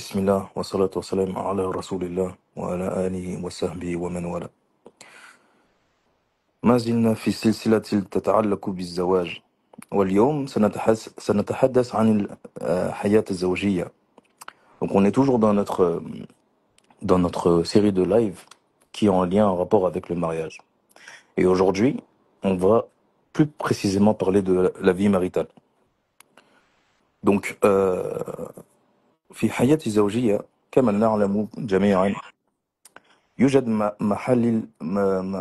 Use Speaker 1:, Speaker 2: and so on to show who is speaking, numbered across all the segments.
Speaker 1: بسم الله والصلاة والسلام على رسول الله وعلى آله وصحبه ومن والاه. ما زلنا في سلسلة تتعلق بالزواج، واليوم سنتحدث عن الحياة الزوجية. Donc on est toujours dans notre série de live qui est en lien, en rapport avec le mariage. Et aujourd'hui, on va plus précisément parler de la vie maritale. Donc في حياة الزوجية كما نعلم جميعا يوجد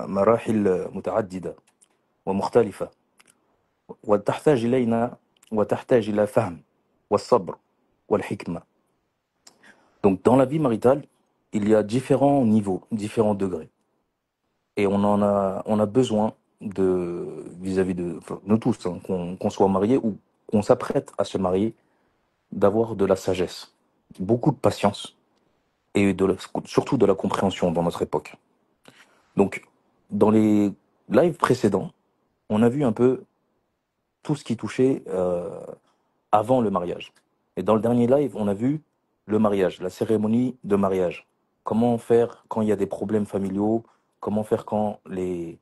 Speaker 1: مراحل متعددة ومختلفة، وتحتاج إلينا وتحتاج إلى فهم والصبر والحكمة. Donc dans la vie maritale, il y a différents niveaux, différents degrés. Et on a besoin vis-à-vis de enfin, nous tous, hein, qu'on soit marié ou qu'on s'apprête à se marier, d'avoir de la sagesse, beaucoup de patience et surtout de la compréhension dans notre époque. Donc, dans les lives précédents, on a vu un peu tout ce qui touchait avant le mariage. Et dans le dernier live, on a vu le mariage, la cérémonie de mariage. Comment faire quand il y a des problèmes familiaux, comment faire quand les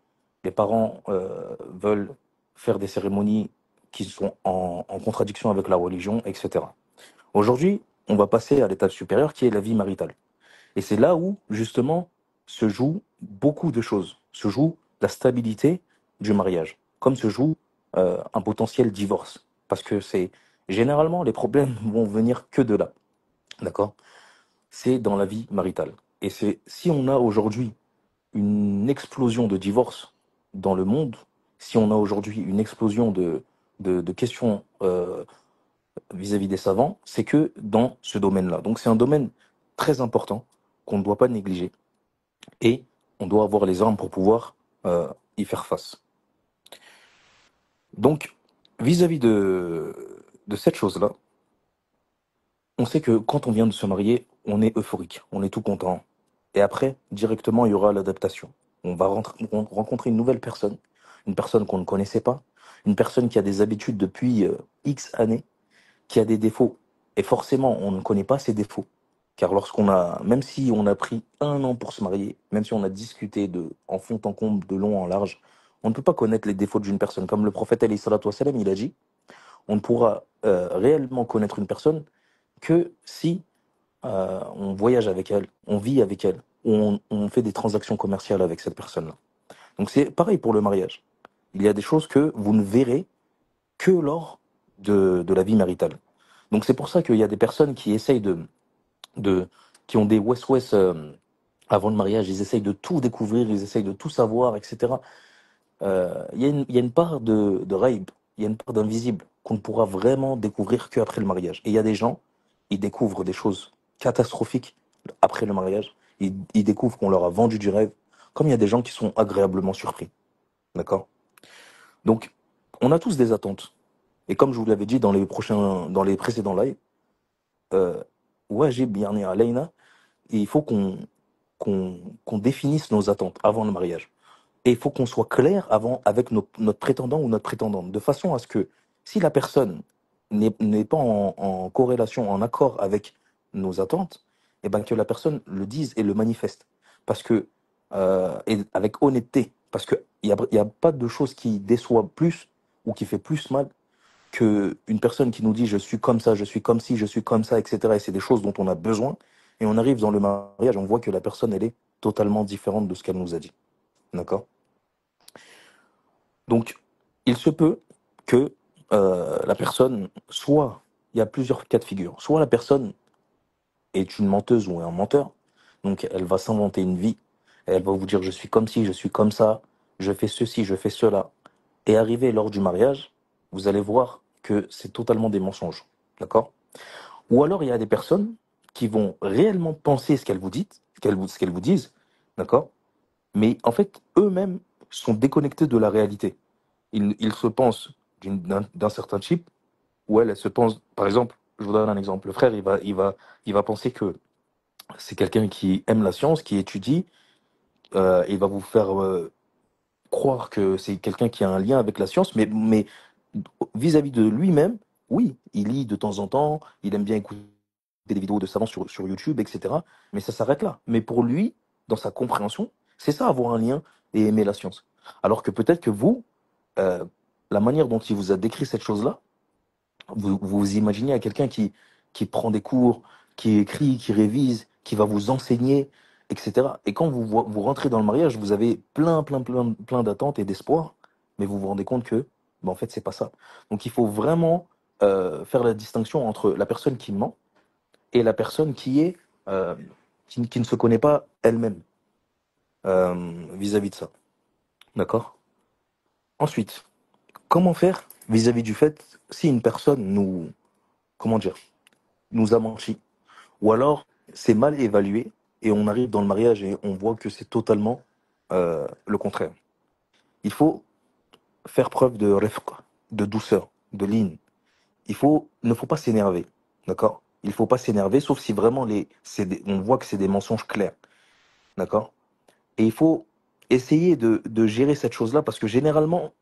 Speaker 1: parents veulent faire des cérémonies qui sont en contradiction avec la religion, etc. Aujourd'hui, on va passer à l'étape supérieure qui est la vie maritale. Et c'est là où, justement, se joue beaucoup de choses. Se joue la stabilité du mariage, comme se joue un potentiel divorce. Parce que c'est généralement, les problèmes vont venir que de là. D'accord? C'est dans la vie maritale. Et c'est si on a aujourd'hui une explosion de divorce dans le monde, si on a aujourd'hui une explosion de questions vis-à-vis des savants, c'est que dans ce domaine-là. Donc c'est un domaine très important qu'on ne doit pas négliger et on doit avoir les armes pour pouvoir y faire face. Donc, vis-à-vis de cette chose-là, on sait que quand on vient de se marier, on est euphorique, on est tout content. Et après, directement, il y aura l'adaptation. On va rencontrer une nouvelle personne, une personne qu'on ne connaissait pas, une personne qui a des habitudes depuis X années, qui a des défauts. Et forcément, on ne connaît pas ses défauts. Car même si on a pris 1 an pour se marier, même si on a discuté en fond en comble, de long en large, on ne peut pas connaître les défauts d'une personne. Comme le prophète, alayhi salatu wassalam, il a dit, on ne pourra réellement connaître une personne que si on voyage avec elle, on vit avec elle, ou on fait des transactions commerciales avec cette personne-là. Donc c'est pareil pour le mariage. Il y a des choses que vous ne verrez que lors de la vie maritale. Donc c'est pour ça qu'il y a des personnes qui essayent de qui ont des west-west avant le mariage, ils essayent de tout découvrir, ils essayent de tout savoir, etc. Il y a une part de raïb, il y a une part d'invisible qu'on ne pourra vraiment découvrir qu'après le mariage. Et il y a des gens, ils découvrent des choses catastrophiques après le mariage, ils découvrent qu'on leur a vendu du rêve, comme il y a des gens qui sont agréablement surpris. D'accord? Donc, on a tous des attentes. Et comme je vous l'avais dit dans les précédents lives, wajib yani alayna, et il faut qu'on définisse nos attentes avant le mariage. Et il faut qu'on soit clair avant avec notre prétendant ou notre prétendante, de façon à ce que si la personne n'est pas en corrélation, en accord avec nos attentes, et ben que la personne le dise et le manifeste. Parce que, et avec honnêteté, parce qu'il y a pas de chose qui déçoit plus ou qui fait plus mal qu'une personne qui nous dit je suis comme ça, je suis comme ci, je suis comme ça, etc. Et c'est des choses dont on a besoin. Et on arrive dans le mariage, on voit que la personne, elle est totalement différente de ce qu'elle nous a dit. D'accord? Donc, il se peut que la personne, soit, il y a plusieurs cas de figure, soit la personne est une menteuse ou un menteur, donc elle va s'inventer une vie, et elle va vous dire je suis comme ci, je suis comme ça, je fais ceci, je fais cela. Et arrivé lors du mariage, vous allez voir que c'est totalement des mensonges. D'accord? Ou alors il y a des personnes qui vont réellement penser ce qu'elles vous disent, ce qu'elles vous disent, d'accord? Mais en fait, eux-mêmes sont déconnectés de la réalité. Ils se pensent d'un certain type, ou elle se pense, par exemple, je vous donne un exemple. Le frère, il va penser que c'est quelqu'un qui aime la science, qui étudie, il va vous faire croire que c'est quelqu'un qui a un lien avec la science, mais vis-à-vis de lui-même, oui, il lit de temps en temps, il aime bien écouter des vidéos de savants sur YouTube, etc. Mais ça s'arrête là. Mais pour lui, dans sa compréhension, c'est ça avoir un lien et aimer la science. Alors que peut-être que vous, euh, la manière dont il vous a décrit cette chose-là, vous imaginez à quelqu'un qui prend des cours, qui écrit, qui révise, qui va vous enseigner, etc. Et quand vous rentrez dans le mariage, vous avez plein d'attentes et d'espoir, mais vous vous rendez compte que, en fait, c'est pas ça. Donc il faut vraiment faire la distinction entre la personne qui ment et la personne euh, qui ne se connaît pas elle-même vis-à-vis de ça. D'accord? Ensuite, comment faire vis-à-vis du fait si une personne comment dire, nous a menti, ou alors c'est mal évalué et on arrive dans le mariage et on voit que c'est totalement le contraire. Il faut faire preuve de rifq, de douceur, de ligne. Ne faut pas s'énerver, d'accord? Il faut pas s'énerver, sauf si vraiment on voit que c'est des mensonges clairs, d'accord? Et il faut essayer de gérer cette chose-là parce que généralement,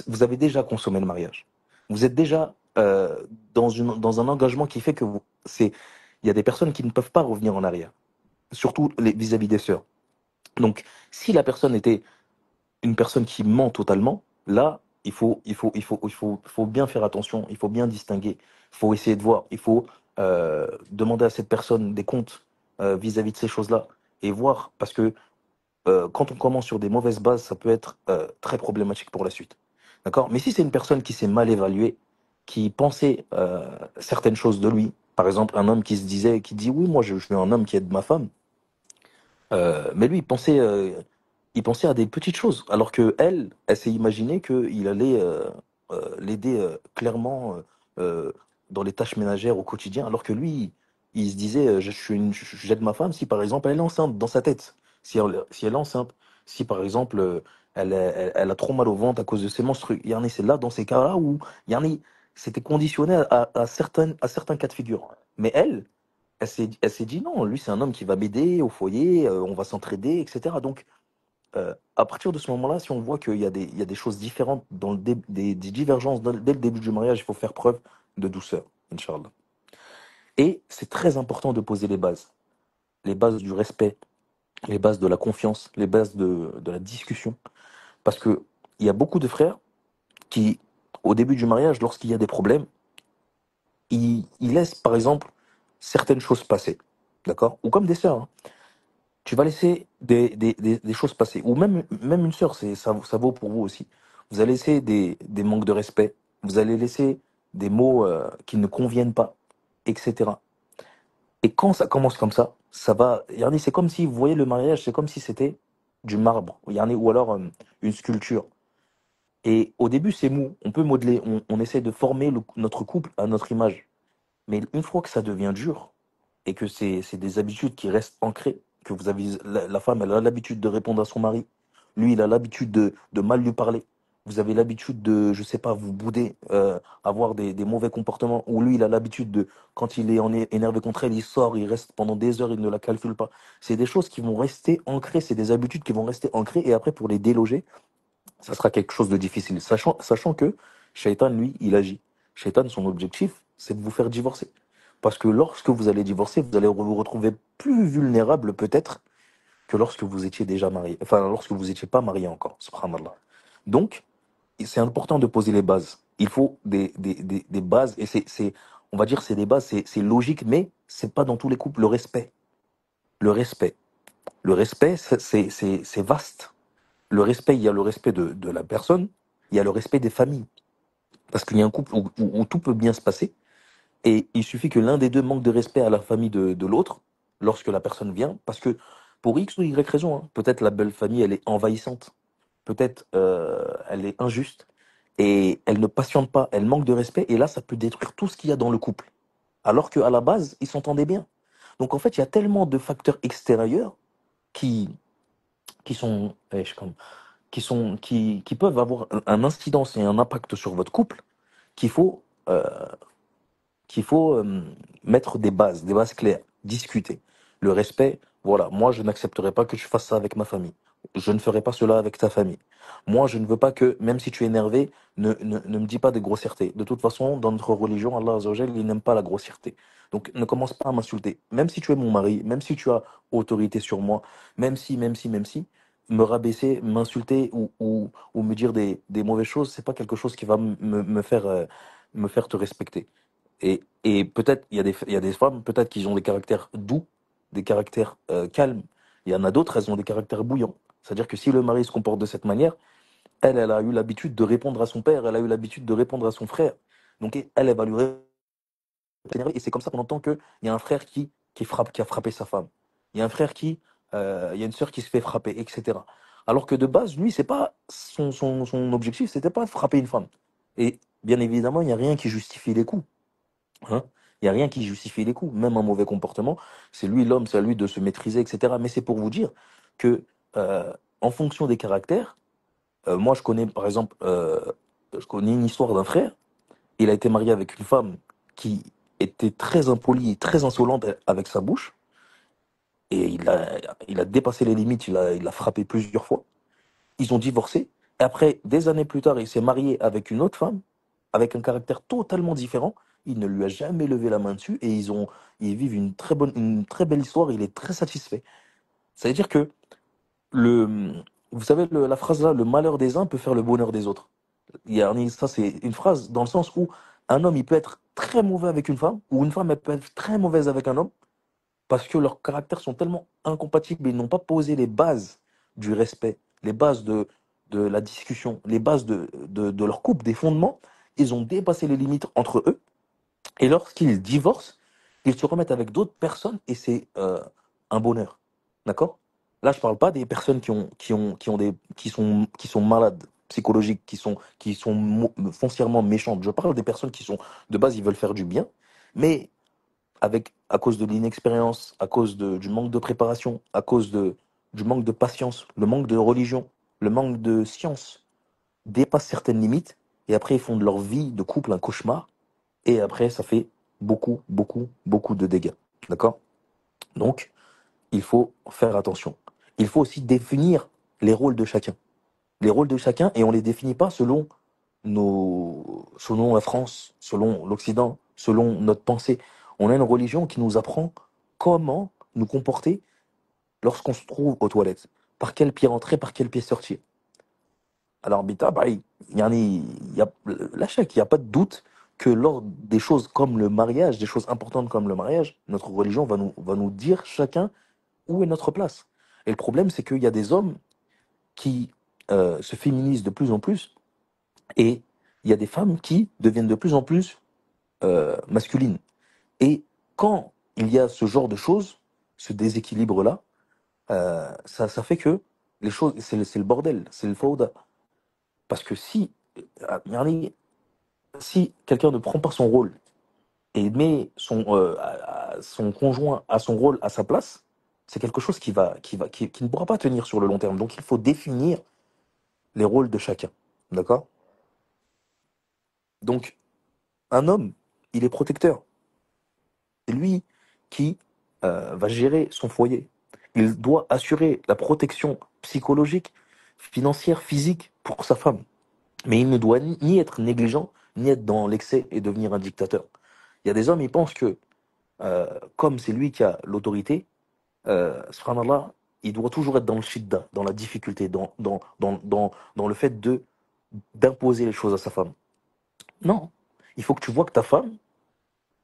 Speaker 1: vous avez déjà consommé le mariage. Vous êtes déjà dans un engagement qui fait que il y a des personnes qui ne peuvent pas revenir en arrière, surtout vis-à-vis des sœurs. Donc, si la personne était une personne qui ment totalement, là, il faut bien faire attention, il faut bien distinguer, il faut essayer de voir, il faut demander à cette personne des comptes vis-à-vis de ces choses-là et voir, parce que quand on commence sur des mauvaises bases, ça peut être très problématique pour la suite. D'accord? Mais si c'est une personne qui s'est mal évaluée, qui pensait certaines choses de lui, par exemple un homme qui se disait, qui dit oui, moi je suis un homme qui aide ma femme, mais lui il pensait à des petites choses, alors que elle s'est imaginée qu'il allait l'aider clairement euh, dans les tâches ménagères au quotidien, alors que lui, il se disait j'aide ma femme si par exemple elle est enceinte dans sa tête, si elle est enceinte, si par exemple elle a trop mal au ventre à cause de ses menstrues. Yani, c'est là dans ces cas-là où yani, c'était conditionné à certains cas de figure. Mais elle s'est dit non, lui c'est un homme qui va m'aider au foyer, on va s'entraider, etc. Donc à partir de ce moment-là, si on voit qu'il y a des choses différentes, des divergences dès le début du mariage, il faut faire preuve de douceur, Inch'Allah. Et c'est très important de poser les bases du respect, les bases de la confiance, les bases de la discussion. Parce que il y a beaucoup de frères qui, au début du mariage, lorsqu'il y a des problèmes, ils laissent par exemple certaines choses passer. D'accord? Ou comme des sœurs, hein. Tu vas laisser des choses passer. Ou même une sœur, ça vaut pour vous aussi. Vous allez laisser des manques de respect. Vous allez laisser des mots qui ne conviennent pas, etc. Et quand ça commence comme ça va. Regardez, c'est comme si, vous voyez, le mariage, c'est comme si c'était du marbre. Regardez, ou alors une sculpture. Et au début, c'est mou. On peut modeler. On essaie de former notre couple à notre image. Mais une fois que ça devient dur, et que c'est des habitudes qui restent ancrées, que vous avez la femme, elle a l'habitude de répondre à son mari, lui, il a l'habitude de mal lui parler. Vous avez l'habitude de, je sais pas, vous bouder, avoir des mauvais comportements, ou lui, il a l'habitude de, quand il est énervé contre elle, il sort, il reste pendant des heures, il ne la calcule pas. C'est des choses qui vont rester ancrées, c'est des habitudes qui vont rester ancrées, et après, pour les déloger, ça sera quelque chose de difficile. Sachant que Shaitan, lui, il agit. Shaitan, son objectif, c'est de vous faire divorcer. Parce que lorsque vous allez divorcer, vous allez vous retrouver plus vulnérable peut-être que lorsque vous étiez déjà marié. Enfin, lorsque vous n'étiez pas marié encore, subhanallah. Donc, c'est important de poser les bases. Il faut des bases, et on va dire, c'est des bases, c'est logique, mais c'est pas dans tous les couples. Le respect. Le respect. Le respect, c'est vaste. Le respect, il y a le respect de la personne, il y a le respect des familles. Parce qu'il y a un couple où tout peut bien se passer, et il suffit que l'un des deux manque de respect à la famille de l'autre, lorsque la personne vient, parce que pour X ou Y raison, hein, peut-être la belle famille, elle est envahissante, peut-être elle est injuste, et elle ne patiente pas, elle manque de respect, et là, ça peut détruire tout ce qu'il y a dans le couple. Alors qu'à la base, ils s'entendaient bien. Donc en fait, il y a tellement de facteurs extérieurs qui, qui sont, qui peuvent avoir un incidence et un impact sur votre couple qu'il faut, euh, qu'il faut mettre des bases claires, discuter. Le respect, voilà, moi je n'accepterai pas que tu fasses ça avec ma famille. je ne ferai pas cela avec ta famille. Moi, je ne veux pas que, même si tu es énervé, ne me dis pas des grossièretés. De toute façon, dans notre religion, Allah Azza wa Jal, il n'aime pas la grossièreté. Donc, ne commence pas à m'insulter. Même si tu es mon mari, même si tu as autorité sur moi, même si, me rabaisser, m'insulter ou me dire des mauvaises choses, c'est pas quelque chose qui va me faire te respecter. Et peut-être, il y a des femmes, peut-être qu'ils ont des caractères doux, des caractères calmes. Il y en a d'autres, elles ont des caractères bouillants. C'est-à-dire que si le mari se comporte de cette manière, elle a eu l'habitude de répondre à son père, elle a eu l'habitude de répondre à son frère. Donc elle va lui répondre. Et c'est comme ça qu'on entend qu'il y a un frère qui a frappé sa femme. Il y a un frère il y a une sœur qui se fait frapper, etc. Alors que de base, lui, c'est pas son objectif, c'était pas de frapper une femme. Et bien évidemment, il n'y a rien qui justifie les coups. Hein. Il n'y a rien qui justifie les coups, même un mauvais comportement. C'est lui l'homme, c'est à lui de se maîtriser, etc. Mais c'est pour vous dire que, en fonction des caractères, moi je connais par exemple, je connais une histoire d'un frère. Il a été marié avec une femme qui était très impolie et très insolente avec sa bouche. Et il a dépassé les limites, il l'a frappé plusieurs fois. Ils ont divorcé. Et après, des années plus tard, il s'est marié avec une autre femme, avec un caractère totalement différent. Il ne lui a jamais levé la main dessus et ils vivent une très belle histoire. Il est très satisfait. Ça veut dire que le, vous savez, la phrase là, le malheur des uns peut faire le bonheur des autres. Ça, c'est une phrase dans le sens où un homme, il peut être très mauvais avec une femme, ou une femme, elle peut être très mauvaise avec un homme, parce que leurs caractères sont tellement incompatibles, ils n'ont pas posé les bases du respect, les bases de la discussion, les bases de leur couple, des fondements. Ils ont dépassé les limites entre eux, et lorsqu'ils divorcent, ils se remettent avec d'autres personnes, et c'est un bonheur. D'accord? Là, je parle pas des personnes qui sont malades psychologiques, qui sont foncièrement méchantes. Je parle des personnes qui sont, de base, ils veulent faire du bien, mais à cause de l'inexpérience, à cause du manque de préparation, du manque de patience, le manque de religion, le manque de science, dépassent certaines limites et après ils font de leur vie de couple un cauchemar et après ça fait beaucoup, beaucoup, beaucoup de dégâts. D'accord? Donc, il faut faire attention. Il faut aussi définir les rôles de chacun. Les rôles de chacun et on les définit pas selon la France, selon l'Occident, selon notre pensée. On a une religion qui nous apprend comment nous comporter lorsqu'on se trouve aux toilettes. Par quel pied rentrer, par quel pied sortir. Alors, Bita, bah, il n'y a pas de doute que lors des choses comme le mariage, des choses importantes comme le mariage, notre religion va nous dire chacun où est notre place. Et le problème, c'est qu'il y a des hommes qui se féminisent de plus en plus et il y a des femmes qui deviennent de plus en plus masculine. Et quand il y a ce genre de choses, ce déséquilibre-là, ça fait que les choses, c'est le bordel, c'est le fauda. Parce que yani, si quelqu'un ne prend pas son rôle et met son conjoint à son rôle, à sa place, c'est quelque chose qui ne pourra pas tenir sur le long terme. Donc il faut définir les rôles de chacun. D'accord? Donc, un homme, il est protecteur. C'est lui qui va gérer son foyer. Il doit assurer la protection psychologique, financière, physique pour sa femme. Mais il ne doit ni être négligent, ni être dans l'excès et devenir un dictateur. Il y a des hommes, ils pensent que comme c'est lui qui a l'autorité, subhanallah, il doit toujours être dans le shidda, dans la difficulté, dans le fait d'imposer les choses à sa femme. Non, il faut que tu vois que ta femme,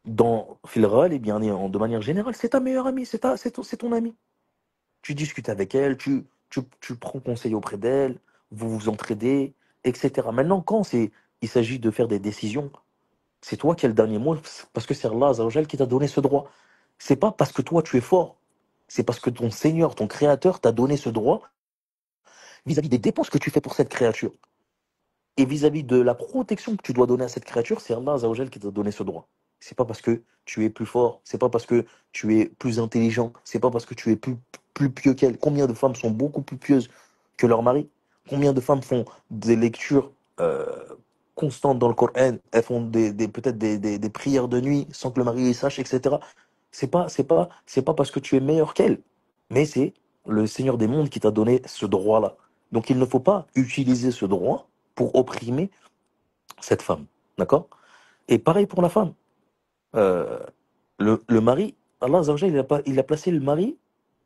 Speaker 1: dans Filral, et bien de manière générale, c'est ta meilleure amie, c'est ton amie. Tu discutes avec elle, tu prends conseil auprès d'elle, vous vous entraidez, etc. Maintenant, il s'agit de faire des décisions, c'est toi qui as le dernier mot, parce que c'est Allah Azza wa Jal qui t'a donné ce droit. C'est pas parce que toi tu es fort, c'est parce que ton Seigneur, ton Créateur t'a donné ce droit vis-à-vis des dépenses que tu fais pour cette créature. Et vis-à-vis de la protection que tu dois donner à cette créature, c'est Allah Azza wa Jal qui t'a donné ce droit. C'est pas parce que tu es plus fort, c'est pas parce que tu es plus intelligent, c'est pas parce que tu es plus pieux qu'elle. Combien de femmes sont beaucoup plus pieuses que leur mari? Combien de femmes font des lectures constantes dans le Coran? Elles font peut-être des prières de nuit sans que le mari les sache, etc. C'est pas parce que tu es meilleur qu'elle, mais c'est le Seigneur des mondes qui t'a donné ce droit-là. Donc il ne faut pas utiliser ce droit pour opprimer cette femme. D'accord? Et pareil pour la femme. Euh, le mari, Allah Azza wa Jalla, il a placé le mari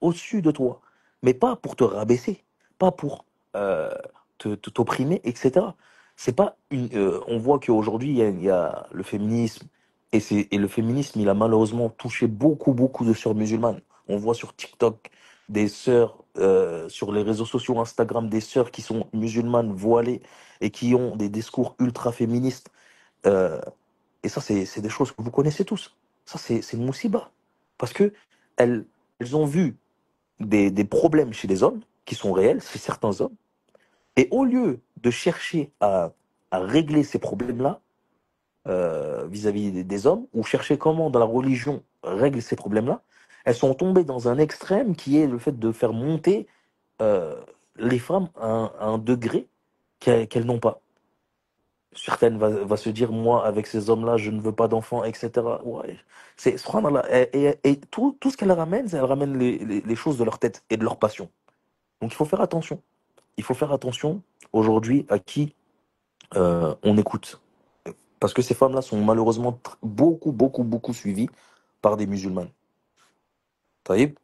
Speaker 1: au-dessus de toi. Mais pas pour te rabaisser, pas pour euh, t'opprimer, etc. C'est pas on voit qu'aujourd'hui, il y a le féminisme, et le féminisme, il a malheureusement touché beaucoup, beaucoup de sœurs musulmanes. On voit sur TikTok des sœurs, sur les réseaux sociaux, Instagram, des sœurs qui sont musulmanes, voilées, et qui ont des discours ultra féministes. Euh, et ça, c'est des choses que vous connaissez tous. Ça, c'est une moussiba. Parce que elles, elles ont vu des problèmes chez les hommes, qui sont réels, chez certains hommes, et au lieu de chercher à régler ces problèmes-là vis-à-vis des hommes, ou chercher comment dans la religion règle ces problèmes-là, elles sont tombées dans un extrême qui est le fait de faire monter euh, les femmes à un degré qu'elles n'ont pas. Certaines va se dire, moi, avec ces hommes-là, je ne veux pas d'enfants, etc. Ouais. Subhanallah. Et tout ce qu'elle ramène, elle ramène les choses de leur tête et de leur passion. Donc il faut faire attention. Il faut faire attention aujourd'hui à qui on écoute. Parce que ces femmes-là sont malheureusement beaucoup, beaucoup, beaucoup suivies par des musulmanes. Taïb.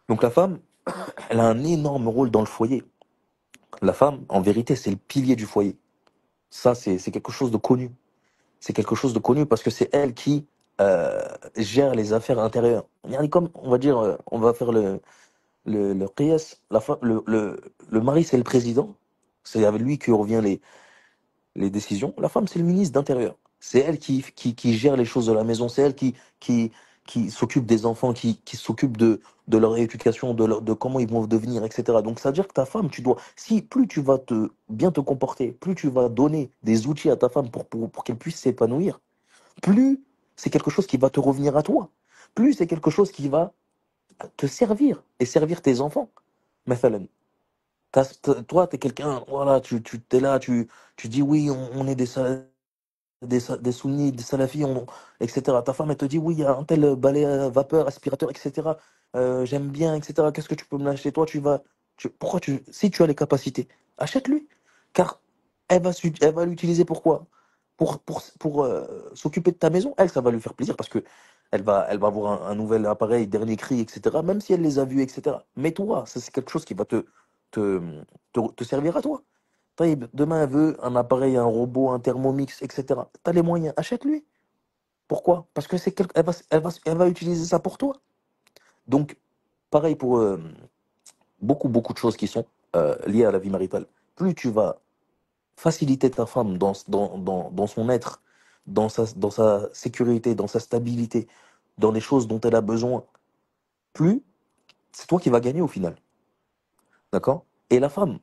Speaker 1: Donc la femme, elle a un énorme rôle dans le foyer. La femme, en vérité, c'est le pilier du foyer. Ça, c'est quelque chose de connu. C'est quelque chose de connu parce que c'est elle qui gère les affaires intérieures. Yani comme, on va dire, on va faire le qiyas, le mari c'est le président, c'est avec lui que revient les décisions. La femme c'est le ministre d'Intérieur. C'est elle qui gère les choses de la maison, c'est elle qui s'occupe des enfants, qui s'occupe de leur éducation, de comment ils vont devenir, etc. Donc ça veut dire que ta femme, si plus tu vas bien te comporter, plus tu vas donner des outils à ta femme pour qu'elle puisse s'épanouir, plus c'est quelque chose qui va te revenir à toi. Plus c'est quelque chose qui va te servir et servir tes enfants. Mathalan, toi, tu es quelqu'un, voilà, tu t'es là, tu dis oui, on est des sunnis, des salafis, etc. Ta femme, elle te dit oui, il y a un tel balai à vapeur, aspirateur, etc. J'aime bien, etc. Qu'est-ce que tu peux me lâcher? Toi, si tu as les capacités, achète-lui. Car elle va l'utiliser pourquoi? Pour s'occuper de ta maison. Elle, ça va lui faire plaisir parce que elle va avoir un nouvel appareil, dernier cri, etc. Même si elle les a vus, etc. Mais toi, ça, c'est quelque chose qui va te, te servir à toi. Taïb, demain, elle veut un appareil, un robot, un thermomix, etc. T'as les moyens, achète-lui. Pourquoi? Parce que elle va utiliser ça pour toi. Donc, pareil pour beaucoup, beaucoup de choses qui sont liées à la vie maritale. Plus tu vas faciliter ta femme dans son être, dans sa sécurité, dans sa stabilité, dans les choses dont elle a besoin, plus c'est toi qui vas gagner au final. D'accord? Et la femme,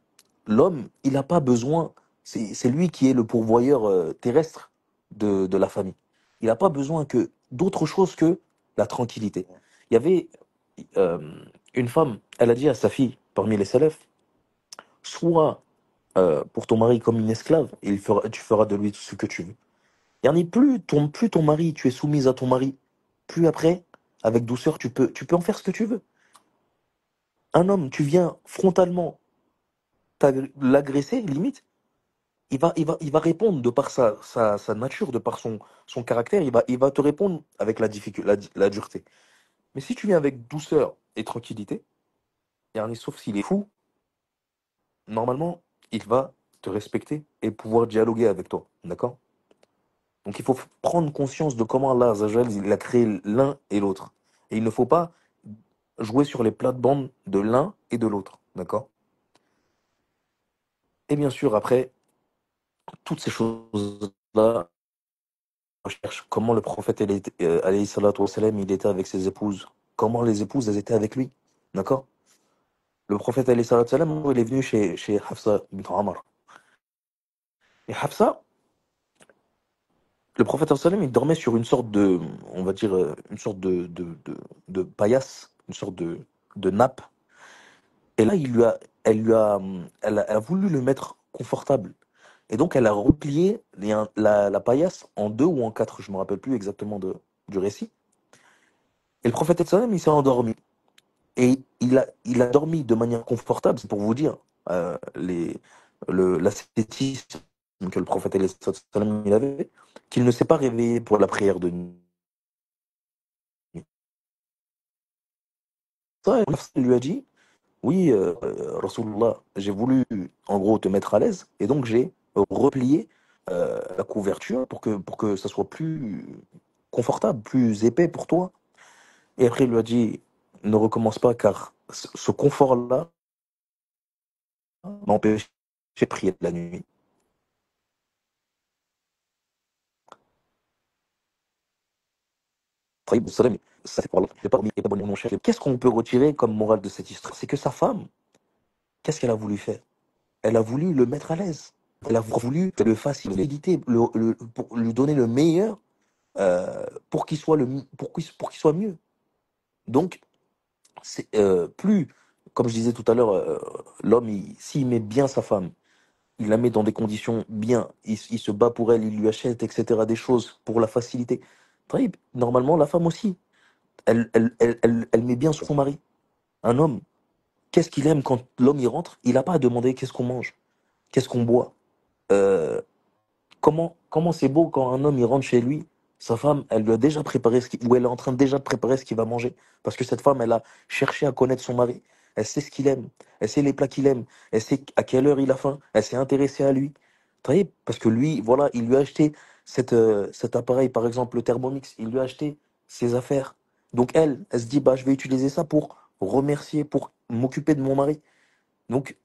Speaker 1: l'homme, il n'a pas besoin, c'est lui qui est le pourvoyeur terrestre de la famille. Il n'a pas besoin que d'autre chose que la tranquillité. Il y avait euh, une femme, elle a dit à sa fille, parmi les salafs, soit pour ton mari comme une esclave, et tu feras de lui tout ce que tu veux. Il n'y en a plus ton mari, tu es soumise à ton mari, plus après, avec douceur, tu peux en faire ce que tu veux. Un homme, tu viens frontalement l'agresser, limite, il va répondre de par sa nature, de par son caractère, il va te répondre avec la dureté. Mais si tu viens avec douceur et tranquillité, sauf s'il est fou, normalement, il va te respecter et pouvoir dialoguer avec toi. D'accord? Donc il faut prendre conscience de comment Allah Azza wa Jal, il a créé l'un et l'autre. Et il ne faut pas jouer sur les plates-bandes de l'un et de l'autre. D'accord? Et bien sûr, après, toutes ces choses-là, recherche comment le prophète alayhi salatu wassalam, il était avec ses épouses, comment les épouses elles étaient avec lui. D'accord? Le prophète alayhi salatu wassalam, il est venu chez Hafsa bint Omar. Et Hafsa, le prophète alayhi sallam, il dormait sur une sorte de, on va dire, une sorte de paillasse, une sorte de nappe. Et là, elle a voulu le mettre confortable. Et donc, elle a replié la paillasse en deux ou en quatre, je ne me rappelle plus exactement du récit. Et le prophète sallam, il s'est endormi. Et il a dormi de manière confortable, c'est pour vous dire, l'ascétisme que le prophète alayhi salatu wassalam, il avait, qu'il ne s'est pas réveillé pour la prière de nuit. Ça, il lui a dit, oui, Rasulullah, j'ai voulu en gros te mettre à l'aise, et donc j'ai replié la couverture pour que ça soit plus confortable, plus épais pour toi. Et après, il lui a dit, ne recommence pas, car ce confort-là m'empêche de prier la nuit. Taïb Salam, ça c'est pour Allah, c'est pas mon cher. Qu'est-ce qu'on peut retirer comme morale de cette histoire? C'est que sa femme, qu'est-ce qu'elle a voulu faire? Elle a voulu le mettre à l'aise. Elle a voulu le faciliter, pour lui donner le meilleur pour qu'il soit, pour qu'il soit mieux. Donc, plus, comme je disais tout à l'heure, l'homme, s'il met bien sa femme, il la met dans des conditions bien, il se bat pour elle, il lui achète, etc., des choses pour la faciliter. Taïb, normalement, la femme aussi, elle met bien son mari. Un homme, qu'est-ce qu'il aime quand l'homme y rentre? Il n'a pas à demander qu'est-ce qu'on mange, qu'est-ce qu'on boit. Euh, comment c'est beau quand un homme il rentre chez lui, sa femme, elle lui a déjà préparé ou elle est en train déjà de préparer ce qu'il va manger. Parce que cette femme, elle a cherché à connaître son mari. Elle sait ce qu'il aime. Elle sait les plats qu'il aime. Elle sait à quelle heure il a faim. Elle s'est intéressée à lui. Vous voyez? Parce que lui, voilà, il lui a acheté cet appareil, par exemple le Thermomix. Il lui a acheté ses affaires. Donc elle se dit, bah, je vais utiliser ça pour remercier, pour m'occuper de mon mari. Donc,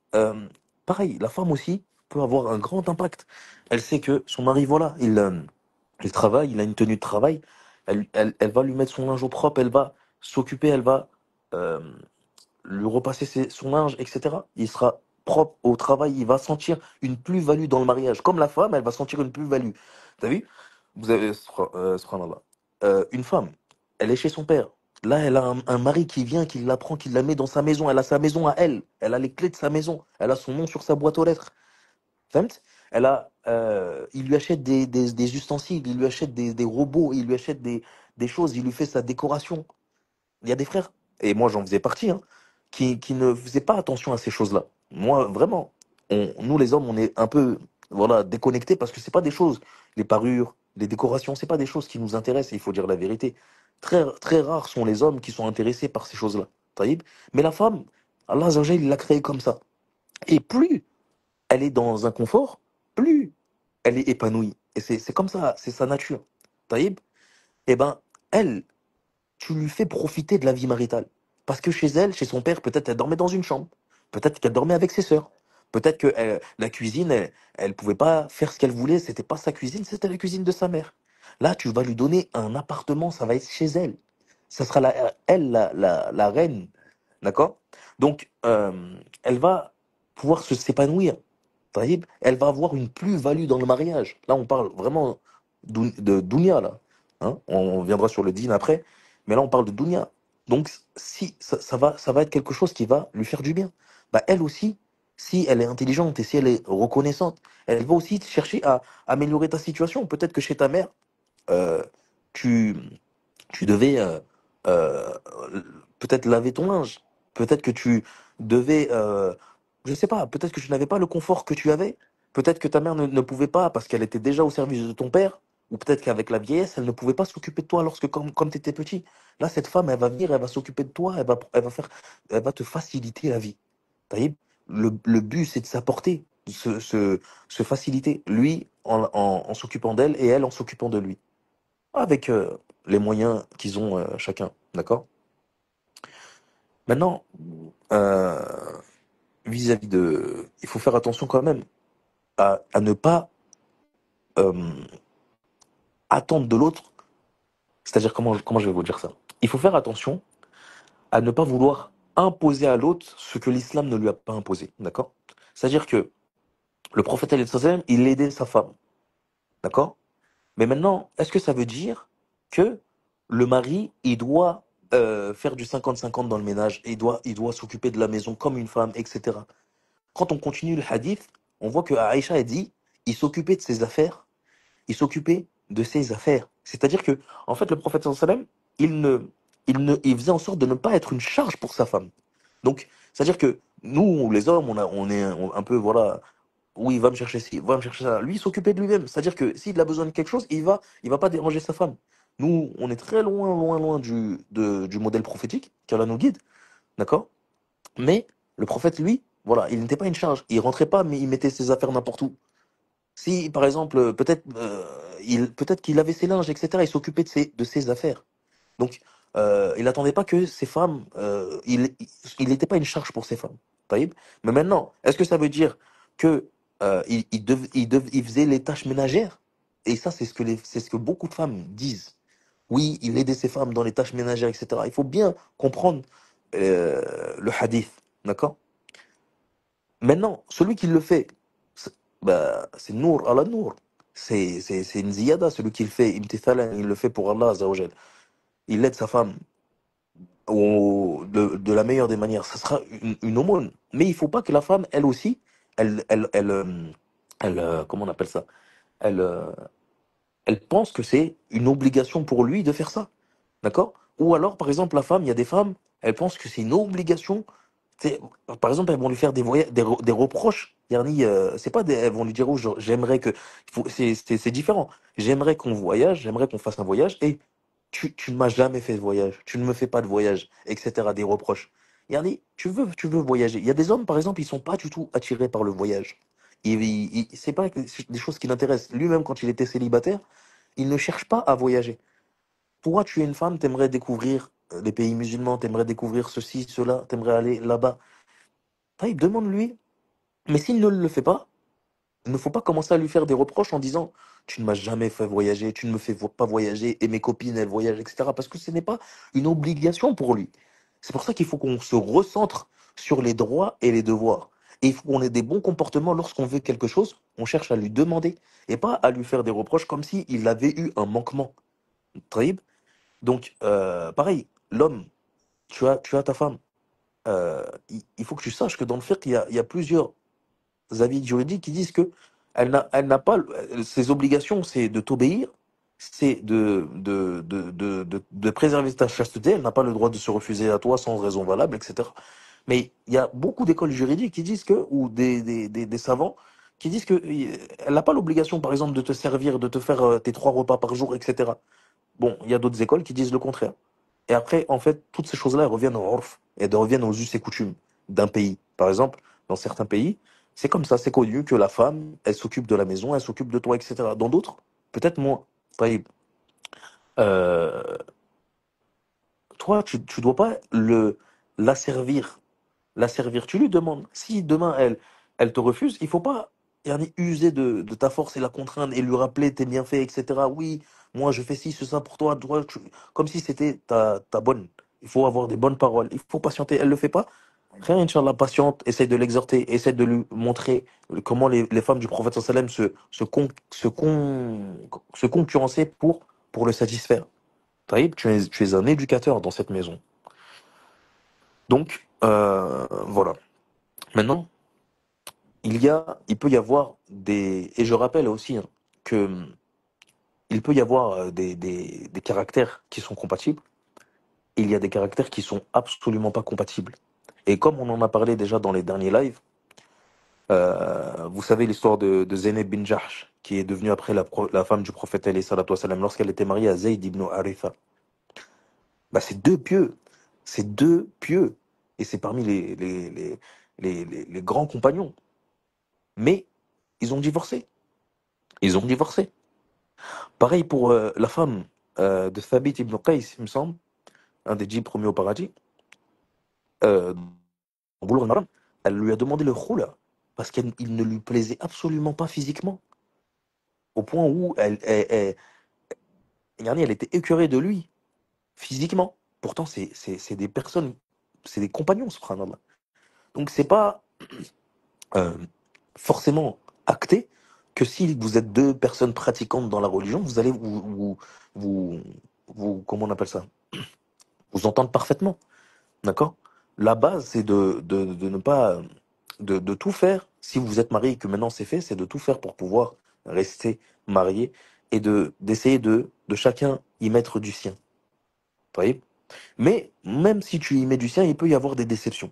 Speaker 1: pareil, la femme aussi peut avoir un grand impact. Elle sait que son mari, voilà, il travaille, il a une tenue de travail, elle va lui mettre son linge au propre, elle va s'occuper, elle va euh, lui repasser son linge, etc. Il sera propre au travail, il va sentir une plus-value dans le mariage. Comme la femme, elle va sentir une plus-value. T'as vu? Vous avez, subhanallah. Une femme, elle est chez son père. Là, elle a un mari qui vient, qui l'apprend, qui la met dans sa maison. Elle a sa maison à elle. Elle a les clés de sa maison. Elle a son nom sur sa boîte aux lettres. Fahmt. Il lui achète des ustensiles, il lui achète des robots, il lui achète des choses, il lui fait sa décoration. Il y a des frères, et moi j'en faisais partie, hein, qui ne faisaient pas attention à ces choses-là. Moi, vraiment, nous les hommes, on est un peu voilà, déconnectés parce que c'est pas des choses, les parures, les décorations, c'est pas des choses qui nous intéressent, et il faut dire la vérité. Très, très rares sont les hommes qui sont intéressés par ces choses-là. Taïb. Mais la femme, Allah Azza wa Jalla, il l'a créée comme ça. Et plus elle est dans un confort, plus elle est épanouie. Et c'est comme ça, c'est sa nature. Taïb, eh ben, elle, tu lui fais profiter de la vie maritale. Parce que chez elle, chez son père, peut-être elle dormait dans une chambre. Peut-être qu'elle dormait avec ses sœurs. Peut-être que la cuisine, elle pouvait pas faire ce qu'elle voulait. C'était pas sa cuisine, c'était la cuisine de sa mère. Là, tu vas lui donner un appartement, ça va être chez elle. Ça sera elle, la reine. D'accord? Donc, elle va pouvoir s'épanouir. Taïb, elle va avoir une plus-value dans le mariage. Là, on parle vraiment de dunya, là. Hein, on viendra sur le din après, mais là, on parle de dunya. Donc, si ça va être quelque chose qui va lui faire du bien. Bah, elle aussi, si elle est intelligente et si elle est reconnaissante, elle va aussi chercher à améliorer ta situation. Peut-être que chez ta mère, euh, tu, tu devais euh, peut-être laver ton linge. Peut-être que tu devais, je sais pas, peut-être que tu n'avais pas le confort que tu avais. Peut-être que ta mère ne pouvait pas parce qu'elle était déjà au service de ton père. Ou peut-être qu'avec la vieillesse, elle ne pouvait pas s'occuper de toi lorsque, comme tu étais petit. Là, cette femme, elle va venir, elle va s'occuper de toi, elle va te faciliter la vie. Taïb, le but, c'est de s'apporter, se faciliter. Lui en s'occupant d'elle et elle en s'occupant de lui avec les moyens qu'ils ont chacun, d'accord? Maintenant, euh, vis-à-vis de... Il faut faire attention quand même à ne pas euh, attendre de l'autre, c'est-à-dire comment je vais vous dire ça? Il faut faire attention à ne pas vouloir imposer à l'autre ce que l'islam ne lui a pas imposé, d'accord? C'est-à-dire que le prophète, alayhi salam, il aidait sa femme, d'accord? Mais maintenant, est-ce que ça veut dire que le mari, il doit faire du 50-50 dans le ménage, et il doit s'occuper de la maison comme une femme, etc. Quand on continue le hadith, on voit que Aïcha a dit, il s'occupait de ses affaires, il s'occupait de ses affaires. C'est-à-dire que, en fait, le prophète sallallahu alayhi wa sallam, il faisait en sorte de ne pas être une charge pour sa femme. Donc, c'est-à-dire que nous, les hommes, on est un peu, voilà, oui, va me chercher ci, va me chercher ça. Lui, il s'occupait de lui-même. C'est-à-dire que s'il a besoin de quelque chose, il va pas déranger sa femme. Nous, on est très loin, loin, loin du modèle prophétique, qu'Allah nous guide, d'accord? Mais le prophète, lui, voilà, il n'était pas une charge. Il rentrait pas, mais il mettait ses affaires n'importe où. Si, par exemple, peut-être qu'il avait ses linges, etc., il s'occupait de ses affaires. Donc, il n'attendait pas que ses femmes, il n'était pas une charge pour ses femmes. Taïb. Mais maintenant, est-ce que ça veut dire que il faisait les tâches ménagères? Et ça, c'est ce que beaucoup de femmes disent. Oui, il aidait ses femmes dans les tâches ménagères, etc. Il faut bien comprendre le hadith, d'accord? Maintenant, celui qui le fait, c'est nour à la nour. C'est une ziyada, celui qui le fait, imtithalan, il le fait pour Allah, Azza wa Jal. Il aide sa femme de la meilleure des manières. Ça sera une aumône. Mais il faut pas que la femme, elle aussi, elle, elle, elle, euh, comment on appelle ça? Elle, euh, elle pense que c'est une obligation pour lui de faire ça. D'accord? Ou alors, par exemple, la femme, il y a des femmes, elles pensent que c'est une obligation. C'est- Par exemple, elles vont lui faire des reproches. Yani, c'est pas elles vont lui dire, oh, j'aimerais que. C'est différent. J'aimerais qu'on voyage, j'aimerais qu'on fasse un voyage, et tu ne m'as jamais fait de voyage, tu ne me fais pas de voyage, etc. Des reproches. Yani, tu veux voyager. Il y a des hommes, par exemple, ils sont pas du tout attirés par le voyage. C'est pas des choses qui l'intéressent. Lui-même, quand il était célibataire, il ne cherche pas à voyager. Toi, tu es une femme, t'aimerais découvrir les pays musulmans, t'aimerais découvrir ceci, cela, t'aimerais aller là-bas. Taïb, demande-lui. Mais s'il ne le fait pas, il ne faut pas commencer à lui faire des reproches en disant tu ne m'as jamais fait voyager, tu ne me fais pas voyager, et mes copines, elles voyagent, etc. Parce que ce n'est pas une obligation pour lui. C'est pour ça qu'il faut qu'on se recentre sur les droits et les devoirs. Et il faut qu'on ait des bons comportements lorsqu'on veut quelque chose, on cherche à lui demander et pas à lui faire des reproches comme s'il avait eu un manquement. Taïb. Donc, pareil, l'homme, tu as ta femme. Il faut que tu saches que dans le fiqh, il y a plusieurs avis juridiques qui disent que elle n'a pas ses obligations, c'est de t'obéir, c'est de préserver ta chasteté. Elle n'a pas le droit de se refuser à toi sans raison valable, etc. Mais il y a beaucoup d'écoles juridiques qui disent que, ou des savants qui disent que elle n'a pas l'obligation, par exemple, de te servir, de te faire tes 3 repas par jour, etc. Bon, il y a d'autres écoles qui disent le contraire. Et après, en fait, toutes ces choses-là, elles reviennent au urf, et elles reviennent aux us et coutumes d'un pays. Par exemple, dans certains pays, c'est comme ça, c'est connu que la femme, elle s'occupe de la maison, elle s'occupe de toi, etc. Dans d'autres, peut-être moins. Taïb. Euh, Toi, tu dois pas la servir. La servir, tu lui demandes. Si demain, elle te refuse, il faut pas yani, user de ta force et la contraindre et lui rappeler tes bienfaits, etc. Oui, moi, je fais ci, ce, ça pour toi. Comme si c'était ta bonne. Il faut avoir des bonnes paroles. Il faut patienter. Elle le fait pas. Rien, Inch'Allah, patiente, essaie de l'exhorter, essaie de lui montrer comment les femmes du prophète sallam se concurrencer pour le satisfaire. Taïb, tu es un éducateur dans cette maison. Donc, voilà. Maintenant, il peut y avoir et je rappelle aussi hein, que il peut y avoir des caractères qui sont compatibles, et il y a des caractères qui sont absolument pas compatibles. Et comme on en a parlé déjà dans les derniers lives, vous savez l'histoire de Zaynab bin Jahsh, qui est devenue après la femme du prophète alayhi salatu wassalam, lorsqu'elle était mariée à Zayd ibn Haritha. Bah, c'est deux pieux. C'est deux pieux. Et c'est parmi les grands compagnons. Mais ils ont divorcé. Ils ont divorcé. Pareil pour la femme de Thabit ibn Qais, il me semble, un des 10 premiers au paradis. Au Boulogne Maram, elle lui a demandé le khoula parce qu'il ne lui plaisait absolument pas physiquement. Au point où elle était écœurée de lui physiquement. Pourtant, c'est des personnes, c'est des compagnons, subhanallah. Donc, c'est pas euh, forcément acté que si vous êtes deux personnes pratiquantes dans la religion, vous allez vous, comment on appelle ça? Vous entendre parfaitement. D'accord? La base, c'est de ne pas, de tout faire. Si vous êtes marié et que maintenant c'est fait, c'est de tout faire pour pouvoir rester marié et d'essayer de chacun y mettre du sien. Vous voyez? Mais même si tu y mets du sien, il peut y avoir des déceptions.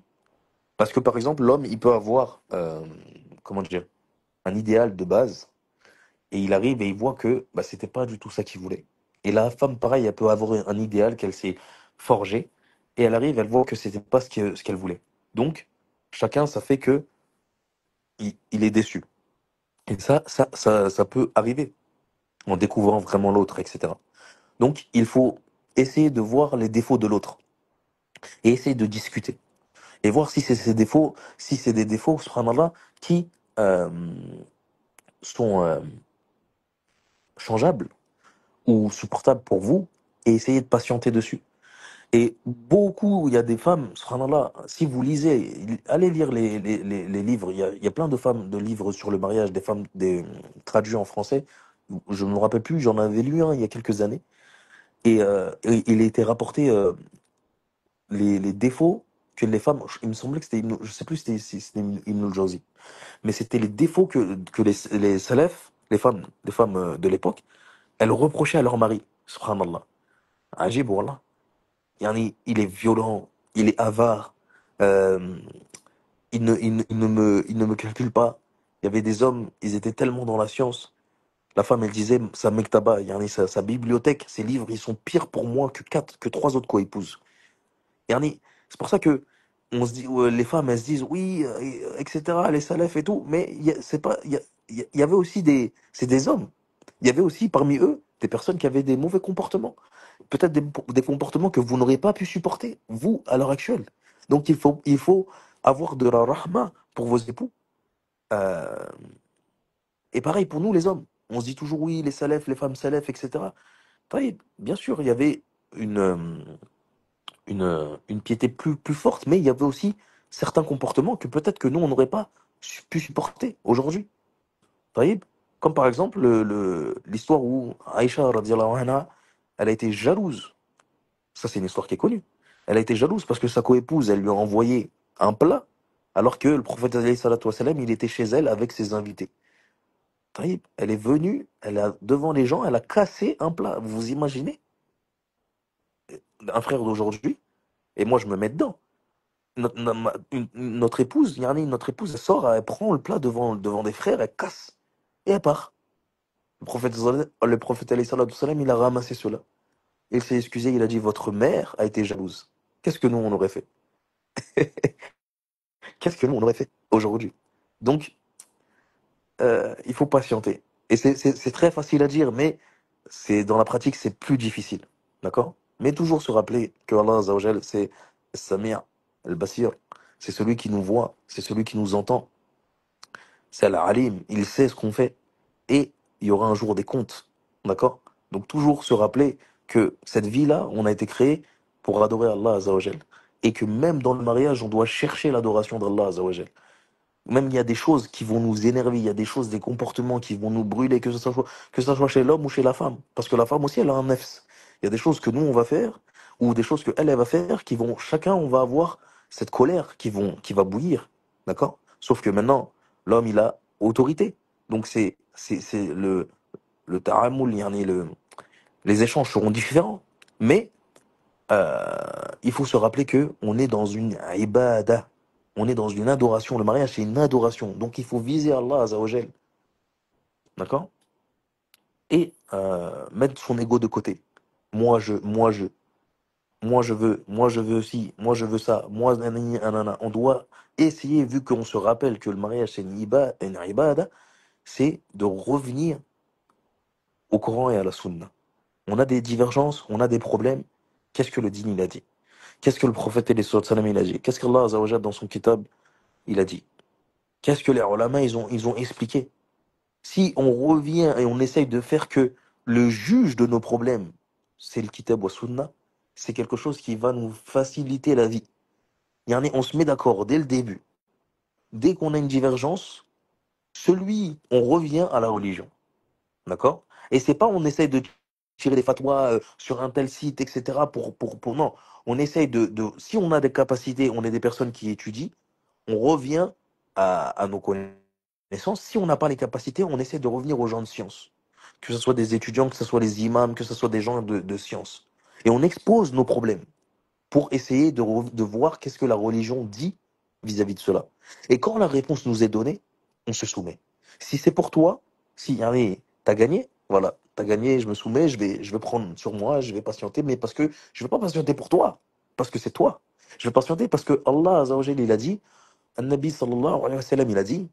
Speaker 1: Parce que par exemple, l'homme, il peut avoir, comment dire, un idéal de base, et il arrive et il voit que bah, c'était pas du tout ça qu'il voulait. Et la femme, pareil, elle peut avoir un idéal qu'elle s'est forgé, et elle arrive, elle voit que c'était pas ce qu'elle voulait. Donc, chacun, ça fait que il est déçu. Et ça peut arriver en découvrant vraiment l'autre, etc. Donc, il faut essayer de voir les défauts de l'autre et essayer de discuter et voir si c'est ces défauts, si c'est des défauts, subhanallah, qui euh, sont changeables ou supportables pour vous et essayer de patienter dessus. Et beaucoup, il y a des femmes, subhanallah, si vous lisez, allez lire les livres, il y a plein de femmes, de livres sur le mariage, des femmes traduits en français. Je ne me rappelle plus, j'en avais lu un il y a quelques années. Et il était rapporté les défauts que les femmes, il me semblait que c'était, je sais plus si c'était Ibn al-Jawzi, mais c'était les défauts que les salafs, les femmes de l'époque, elles reprochaient à leur mari. Subhanallah. Ajib, wallah. Yani, il est violent, il est avare, euh, il ne me calcule pas. Il y avait des hommes, ils étaient tellement dans la science. La femme, elle disait, sa mektaba, yani sa bibliothèque, ses livres, ils sont pires pour moi que trois autres co-épouses. Yani, c'est pour ça que on se dit, ouais, les femmes, elles se disent, oui, etc., les salafs et tout, mais c'est pas, il y avait aussi c'est des hommes. Il y avait aussi parmi eux des personnes qui avaient des mauvais comportements. Peut-être des comportements que vous n'aurez pas pu supporter, vous, à l'heure actuelle. Donc il faut avoir de la rahma pour vos époux. Euh, et pareil pour nous, les hommes. On se dit toujours, oui, les salafs, les femmes salafs, etc. Taïb, bien sûr, il y avait une, euh, une piété plus forte, mais il y avait aussi certains comportements que peut-être que nous, on n'aurait pas pu supporter aujourd'hui. Taïb, comme par exemple l'histoire où Aïcha, radiallahu anha, elle a été jalouse. Ça, c'est une histoire qui est connue. Elle a été jalouse parce que sa coépouse, elle lui a envoyé un plat, alors que le prophète, alayhi salatu wassalam, il était chez elle avec ses invités. Taïb, elle est venue, elle a, devant les gens, elle a cassé un plat. Vous vous imaginez? Un frère d'aujourd'hui, et moi je me mets dedans. Notre épouse, yani, notre épouse, elle sort, elle prend le plat devant des frères, elle casse, et elle part. Le prophète alayhi salatu wassalam, il a ramassé cela. Il s'est excusé, il a dit, votre mère a été jalouse. Qu'est-ce que nous, on aurait fait? Qu'est-ce que nous, on aurait fait aujourd'hui? Donc, il faut patienter. Et c'est très facile à dire, mais dans la pratique, c'est plus difficile. D'accord? Mais toujours se rappeler que Allah Azza wa Jal, c'est Sami' al-Basir. C'est celui qui nous voit, c'est celui qui nous entend. C'est Al-Alim, il sait ce qu'on fait. Et il y aura un jour des comptes. D'accord? Donc toujours se rappeler que cette vie-là, on a été créé pour adorer Allah Azza wa Jal. Et que même dans le mariage, on doit chercher l'adoration d'Allah Azza wa Jal. Même il y a des choses qui vont nous énerver, il y a des choses, des comportements qui vont nous brûler, que ce soit chez l'homme ou chez la femme. Parce que la femme aussi, elle a un nefs. Il y a des choses que nous, on va faire, ou des choses que elle va faire, qui vont, chacun, on va avoir cette colère qui va bouillir. D'accord? Sauf que maintenant, l'homme, il a autorité. Donc c'est le ta'amul, yani les échanges seront différents. Mais il faut se rappeler que on est dans une ibada, on est dans une adoration. Le mariage, c'est une adoration. Donc, il faut viser Allah Azzawajal, d'accord? Et mettre son ego de côté. Moi, je, moi, je, moi, je veux aussi, moi, je veux ça, moi, nanani, nanana. On doit essayer, vu qu'on se rappelle que le mariage, c'est une ibada, c'est de revenir au Coran et à la Sunna. On a des divergences, on a des problèmes. Qu'est-ce que le dîn, il a dit? Qu'est-ce que le prophète et les sallam il a dit? Qu'est-ce qu'Allah Azzawajal dans son kitab il a dit? Qu'est-ce que les ulama ils ont expliqué? Si on revient et on essaye de faire que le juge de nos problèmes, c'est le kitab wa sunna, c'est quelque chose qui va nous faciliter la vie. Yani, on se met d'accord dès le début. Dès qu'on a une divergence, on revient à la religion. D'accord? Et c'est pas on essaye de tirer des fatwas sur un tel site, etc. Non. On essaye si on a des capacités, on est des personnes qui étudient, on revient à nos connaissances. Si on n'a pas les capacités, on essaie de revenir aux gens de science. Que ce soit des étudiants, que ce soit les imams, que ce soit des gens de science. Et on expose nos problèmes pour essayer de voir qu'est-ce que la religion dit
Speaker 2: vis-à-vis de cela. Et quand la réponse nous est donnée, on se soumet. Si c'est pour toi, si allez, t'as gagné, voilà, t'as gagné, je me soumets, je vais prendre sur moi, je vais patienter, mais parce que je veux pas patienter pour toi, parce que c'est toi. Je vais patienter parce que Allah Azza wa Jalla, il a dit, An-Nabi sallallahu alayhi wa sallam, il a dit,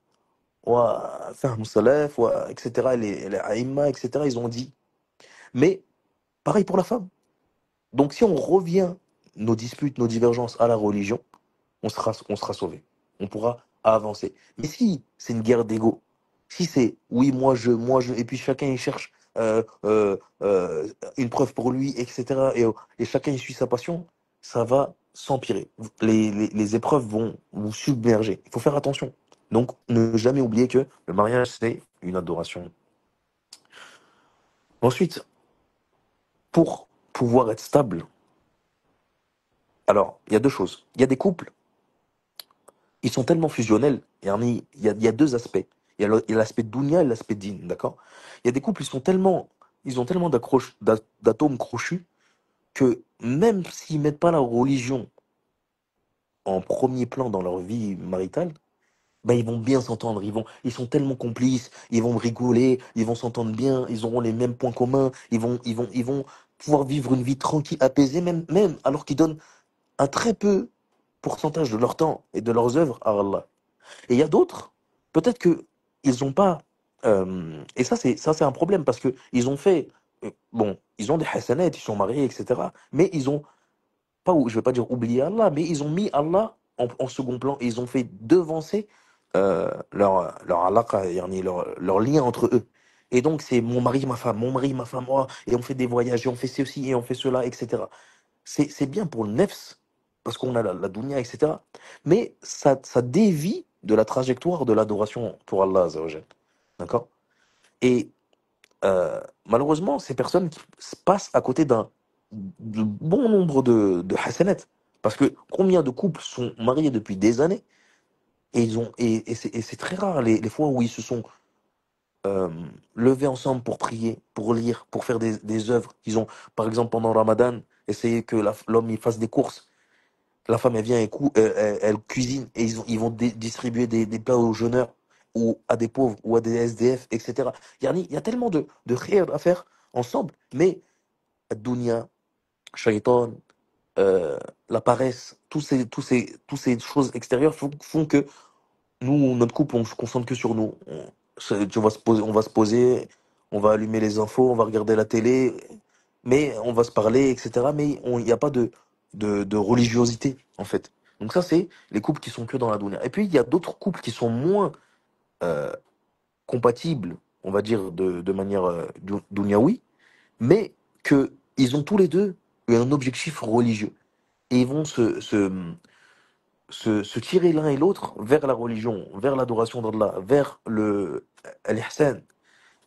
Speaker 2: wa fahm salaf, etc., les aïmma, etc., ils ont dit. Mais pareil pour la femme. Donc si on revient nos disputes, nos divergences à la religion, on sera sauvé. On pourra avancer. Mais si c'est une guerre d'ego, si c'est oui, moi je, et puis chacun il cherche une preuve pour lui, etc., et chacun il suit sa passion, ça va s'empirer. Les épreuves vont vous submerger. Il faut faire attention. Donc, ne jamais oublier que le mariage, c'est une adoration. Ensuite, pour pouvoir être stable, alors, il y a deux choses. Il y a des couples, ils sont tellement fusionnels. Il y a deux aspects. Il y a l'aspect dunya et l'aspect din, d'accord? Il y a des couples, ils ont tellement d'atomes crochus que même s'ils mettent pas la religion en premier plan dans leur vie maritale, ben ils vont bien s'entendre. Ils sont tellement complices, ils vont rigoler, ils vont s'entendre bien, ils auront les mêmes points communs, ils vont pouvoir vivre une vie tranquille, apaisée, même alors qu'ils donnent un très peu pourcentage de leur temps et de leurs œuvres à Allah. Et il y a d'autres, peut-être que ils ont pas. Et ça c'est un problème parce que ils ont fait. Bon, ils ont des hasanats, ils sont mariés, etc. Mais ils ont pas, je vais pas dire oublié Allah, mais ils ont mis Allah en second plan et ils ont fait devancer leur alaqa, yani leur lien entre eux. Et donc c'est mon mari, ma femme, moi, et on fait des voyages, et on fait ceci, et on fait cela, etc. C'est bien pour le nefs, parce qu'on a la dunya, etc. Mais ça dévie de la trajectoire de l'adoration pour Allah Azza wa Jal. D'accord? Et malheureusement, ces personnes passent à côté de bon nombre de hasanat. Parce que combien de couples sont mariés depuis des années et c'est très rare les fois où ils se sont euh, levés ensemble pour prier, pour lire, pour faire des œuvres. Ils ont, par exemple, pendant Ramadan, essayé que l'homme il fasse des courses. La femme, elle vient, elle cuisine et ils vont distribuer des plats aux jeûneurs ou à des pauvres ou à des SDF, etc. Il y a tellement de khayr à faire ensemble, mais dunya, shaitan, euh, la paresse, tous ces choses extérieures font que nous, notre couple, on se concentre que sur nous. On va se poser, on va allumer les infos, on va regarder la télé, mais on va se parler, etc. Mais il n'y a pas de religiosité, en fait. Donc ça, c'est les couples qui sont que dans la dunya. Et puis, il y a d'autres couples qui sont moins euh, compatibles, on va dire, de manière dunyaoui, mais que ils ont tous les deux un objectif religieux. Et ils vont se tirer l'un et l'autre vers la religion, vers l'adoration d'Allah, vers l'ihsan.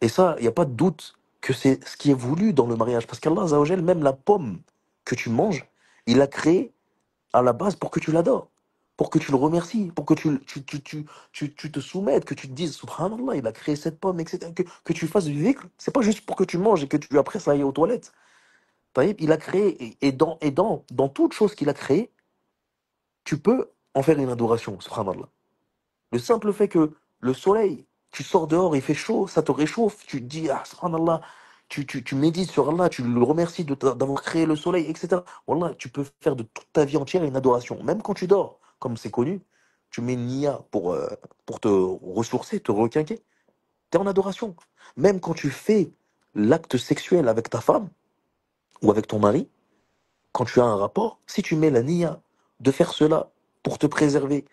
Speaker 2: Et ça, il n'y a pas de doute que c'est ce qui est voulu dans le mariage. Parce qu'Allah, Azza wa Jal, même la pomme que tu manges, il l'a créée à la base pour que tu l'adores, pour que tu le remercies, pour que tu te soumettes, que tu te dises, Subhanallah, il a créé cette pomme, etc. Que tu fasses du dhikr. C'est pas juste pour que tu manges et que tu après ça aille aux toilettes. Taïb, il a créé, dans toute chose qu'il a créée, tu peux en faire une adoration, subhanallah. Le simple fait que le soleil, tu sors dehors, il fait chaud, ça te réchauffe, tu te dis, ah, subhanallah, tu médites sur Allah, tu le remercies d'avoir créé le soleil, etc. Wallah, tu peux faire de toute ta vie entière une adoration. Même quand tu dors, comme c'est connu, tu mets une niya pour te ressourcer, te requinquer. Tu es en adoration. Même quand tu fais l'acte sexuel avec ta femme ou avec ton mari, quand tu as un rapport, si tu mets la niya de faire cela pour te préserver,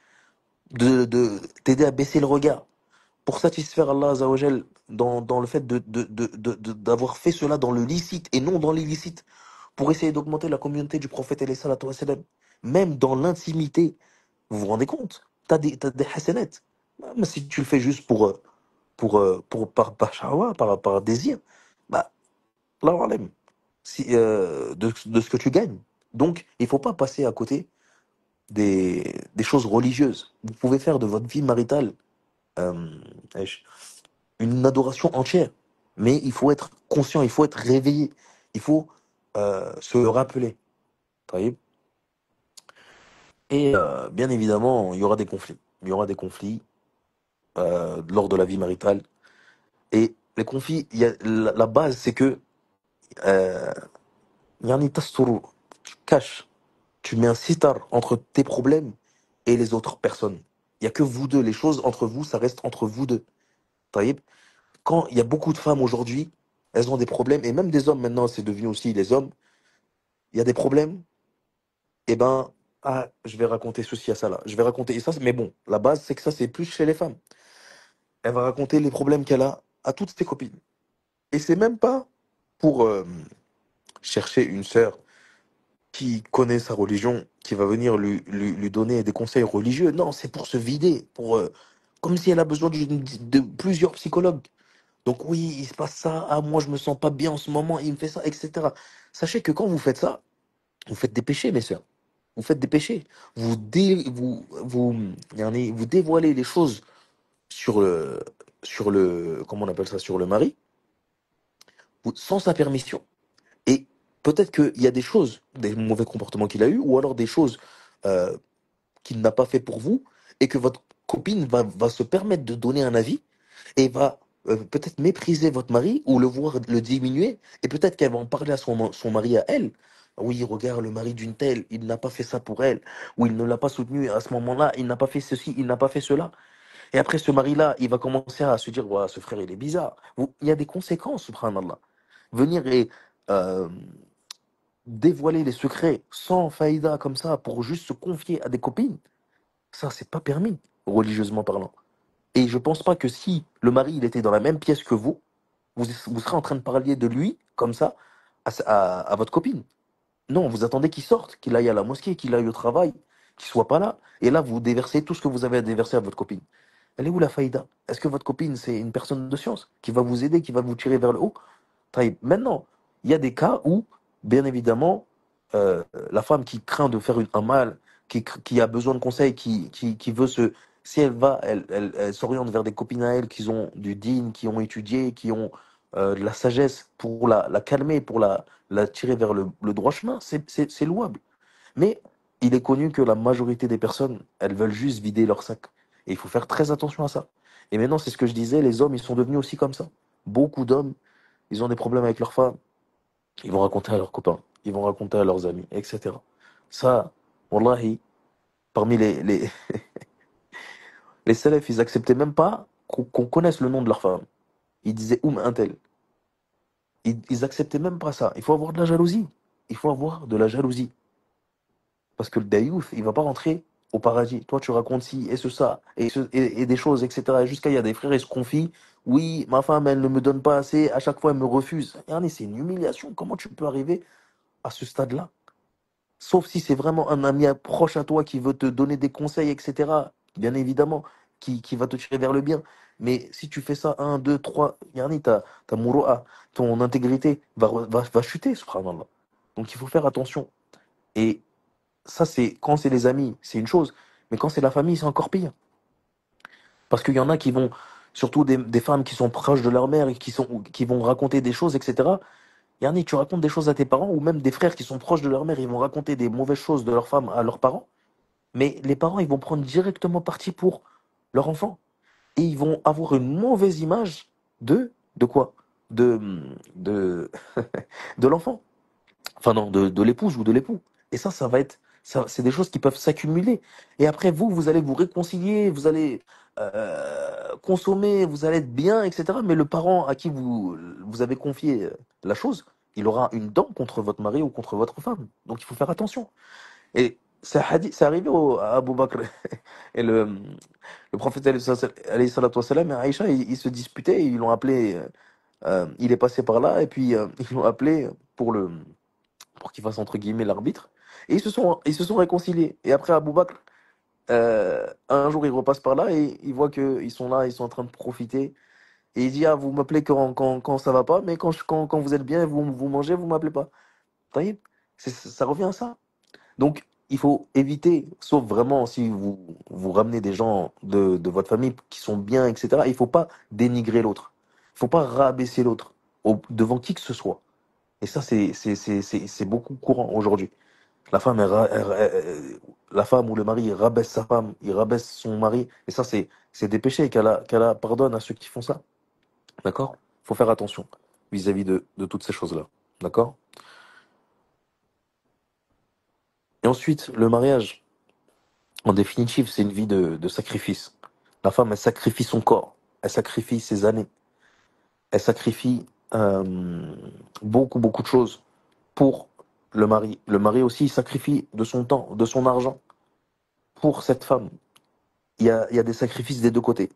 Speaker 2: de t'aider à baisser le regard, pour satisfaire Allah Azzawajal dans le fait d'avoir fait cela dans le licite et non dans l'illicite, pour essayer d'augmenter la communauté du prophète alayhi salatu wassalam, même dans l'intimité, vous vous rendez compte? T'as des hasanats. Mais si tu le fais juste par shawa, par désir, bah, Allahu alam, de ce que tu gagnes. Donc, il faut pas passer à côté des choses religieuses. Vous pouvez faire de votre vie maritale euh, une adoration entière. Mais il faut être conscient, il faut être réveillé, il faut se le rappeler. Taïb. Et bien évidemment, il y aura des conflits. Il y aura des conflits lors de la vie maritale. Et les conflits, la base, c'est que euh, yani tasturu, tu caches, tu mets un sitar entre tes problèmes et les autres personnes. Il y a que vous deux. Les choses entre vous, ça reste entre vous deux. Taïb. Quand il y a beaucoup de femmes aujourd'hui, elles ont des problèmes, et même des hommes maintenant, c'est devenu aussi les hommes, il y a des problèmes, et ben, ah, je vais raconter ceci à ça là. Je vais raconter, et ça, mais bon, la base, c'est que ça, c'est plus chez les femmes. Elle va raconter les problèmes qu'elle a à toutes ses copines. Et c'est même pas pour chercher une sœur qui connaît sa religion, qui va venir lui donner des conseils religieux. Non, c'est pour se vider, comme si elle a besoin de plusieurs psychologues. Donc oui, il se passe ça, ah moi je me sens pas bien en ce moment, il me fait ça, etc. Sachez que quand vous faites ça, vous faites des péchés, mes sœurs. Vous faites des péchés. Vous dévoilez les choses sur comment on appelle ça, sur le mari, sans sa permission. Et peut-être qu'il y a des choses, des mauvais comportements qu'il a eu, ou alors des choses euh, qu'il n'a pas fait pour vous, et que votre copine va se permettre de donner un avis, et va peut-être mépriser votre mari, ou le voir le diminuer, et peut-être qu'elle va en parler à son mari à elle. Oui, regarde, le mari d'une telle, il n'a pas fait ça pour elle, ou il ne l'a pas soutenu à ce moment-là, il n'a pas fait ceci, il n'a pas fait cela. Et après, ce mari-là, il va commencer à se dire, ouais, ce frère, il est bizarre. Il y a des conséquences, subhanallah. Venir et euh, dévoiler les secrets sans faïda comme ça pour juste se confier à des copines, ça, c'est pas permis, religieusement parlant. Et je pense pas que si le mari, il était dans la même pièce que vous serez en train de parler de lui, comme ça, à votre copine. Non, vous attendez qu'il sorte, qu'il aille à la mosquée, qu'il aille au travail, qu'il soit pas là. Et là, vous déversez tout ce que vous avez à déverser à votre copine. Elle est où la faïda? Est-ce que votre copine, c'est une personne de science qui va vous aider, qui va vous tirer vers le haut? Taïb. Maintenant, il y a des cas où, bien évidemment, la femme qui craint de faire un mal, qui a besoin de conseils, qui veut se... Si elle va, elle s'oriente vers des copines à elle qui ont du digne, qui ont étudié, qui ont de la sagesse pour la calmer, pour la tirer vers le droit chemin, c'est louable. Mais il est connu que la majorité des personnes, elles veulent juste vider leur sac. Et il faut faire très attention à ça. Et maintenant, c'est ce que je disais, les hommes, ils sont devenus aussi comme ça. Beaucoup d'hommes, ils ont des problèmes avec leurs femmes, ils vont raconter à leurs copains, ils vont raconter à leurs amis, etc. Ça, wallahi, parmi les salafs, ils acceptaient même pas qu'on connaisse le nom de leur femme. Ils disaient un tel. Ils acceptaient même pas ça. Il faut avoir de la jalousie. Il faut avoir de la jalousie. Parce que le dayouf, il va pas rentrer au paradis. Toi, tu racontes ci et ce, ça, et des choses, etc. Et jusqu'à il y a des frères, ils se confient. Oui, ma femme, elle ne me donne pas assez. À chaque fois, elle me refuse. Regardez, c'est une humiliation. Comment tu peux arriver à ce stade-là? Sauf si c'est vraiment un ami proche à toi qui veut te donner des conseils, etc. Bien évidemment, qui va te tirer vers le bien. Mais si tu fais ça, un, deux, trois, yani ta mouroua, ton intégrité va chuter, subhanallah. Donc il faut faire attention. Et ça, c'est quand c'est les amis, c'est une chose. Mais quand c'est la famille, c'est encore pire. Parce qu'il y en a qui vont, surtout des femmes qui sont proches de leur mère et qui vont raconter des choses, etc. Yannick, tu racontes des choses à tes parents, ou même des frères qui sont proches de leur mère, ils vont raconter des mauvaises choses de leur femme à leurs parents. Mais les parents, ils vont prendre directement parti pour leur enfant. Et ils vont avoir une mauvaise image de quoi? De, de, de l'enfant. Enfin non, de l'épouse ou de l'époux. Et ça va être, ça, c'est des choses qui peuvent s'accumuler. Et après, vous allez vous réconcilier, vous allez consommer, vous allez être bien, etc. Mais le parent à qui vous avez confié la chose, il aura une dent contre votre mari ou contre votre femme. Donc il faut faire attention. Et c'est arrivé à Abu Bakr. Et le prophète, alayhi salatu wassalam, et Aïcha, ils se disputaient, et ils l'ont appelé, il est passé par là, et puis ils l'ont appelé pour qu'il fasse entre guillemets l'arbitre. Et ils se sont réconciliés. Et après, Abou Bakr, un jour, il repasse par là et il voit qu'ils sont là, ils sont en train de profiter. Et il dit, ah, vous m'appelez quand ça va pas, mais quand vous êtes bien et vous mangez, vous m'appelez pas. Taïb. Ça revient à ça. Donc, il faut éviter, sauf vraiment si vous ramenez des gens de votre famille qui sont bien, etc. Il faut pas dénigrer l'autre. Il faut pas rabaisser l'autre devant qui que ce soit. Et ça, c'est beaucoup courant aujourd'hui. La femme, la femme ou le mari il rabaisse sa femme, il rabaisse son mari, et ça c'est des péchés qu'Allah pardonne à ceux qui font ça. D'accord? Faut faire attention vis-à-vis de toutes ces choses-là. D'accord? Et ensuite, le mariage, en définitive, c'est une vie de sacrifice. La femme, elle sacrifie son corps, elle sacrifie ses années, elle sacrifie beaucoup de choses pour le mari. Le mari aussi, il sacrifie de son temps, de son argent pour cette femme. Il y a des sacrifices des deux côtés.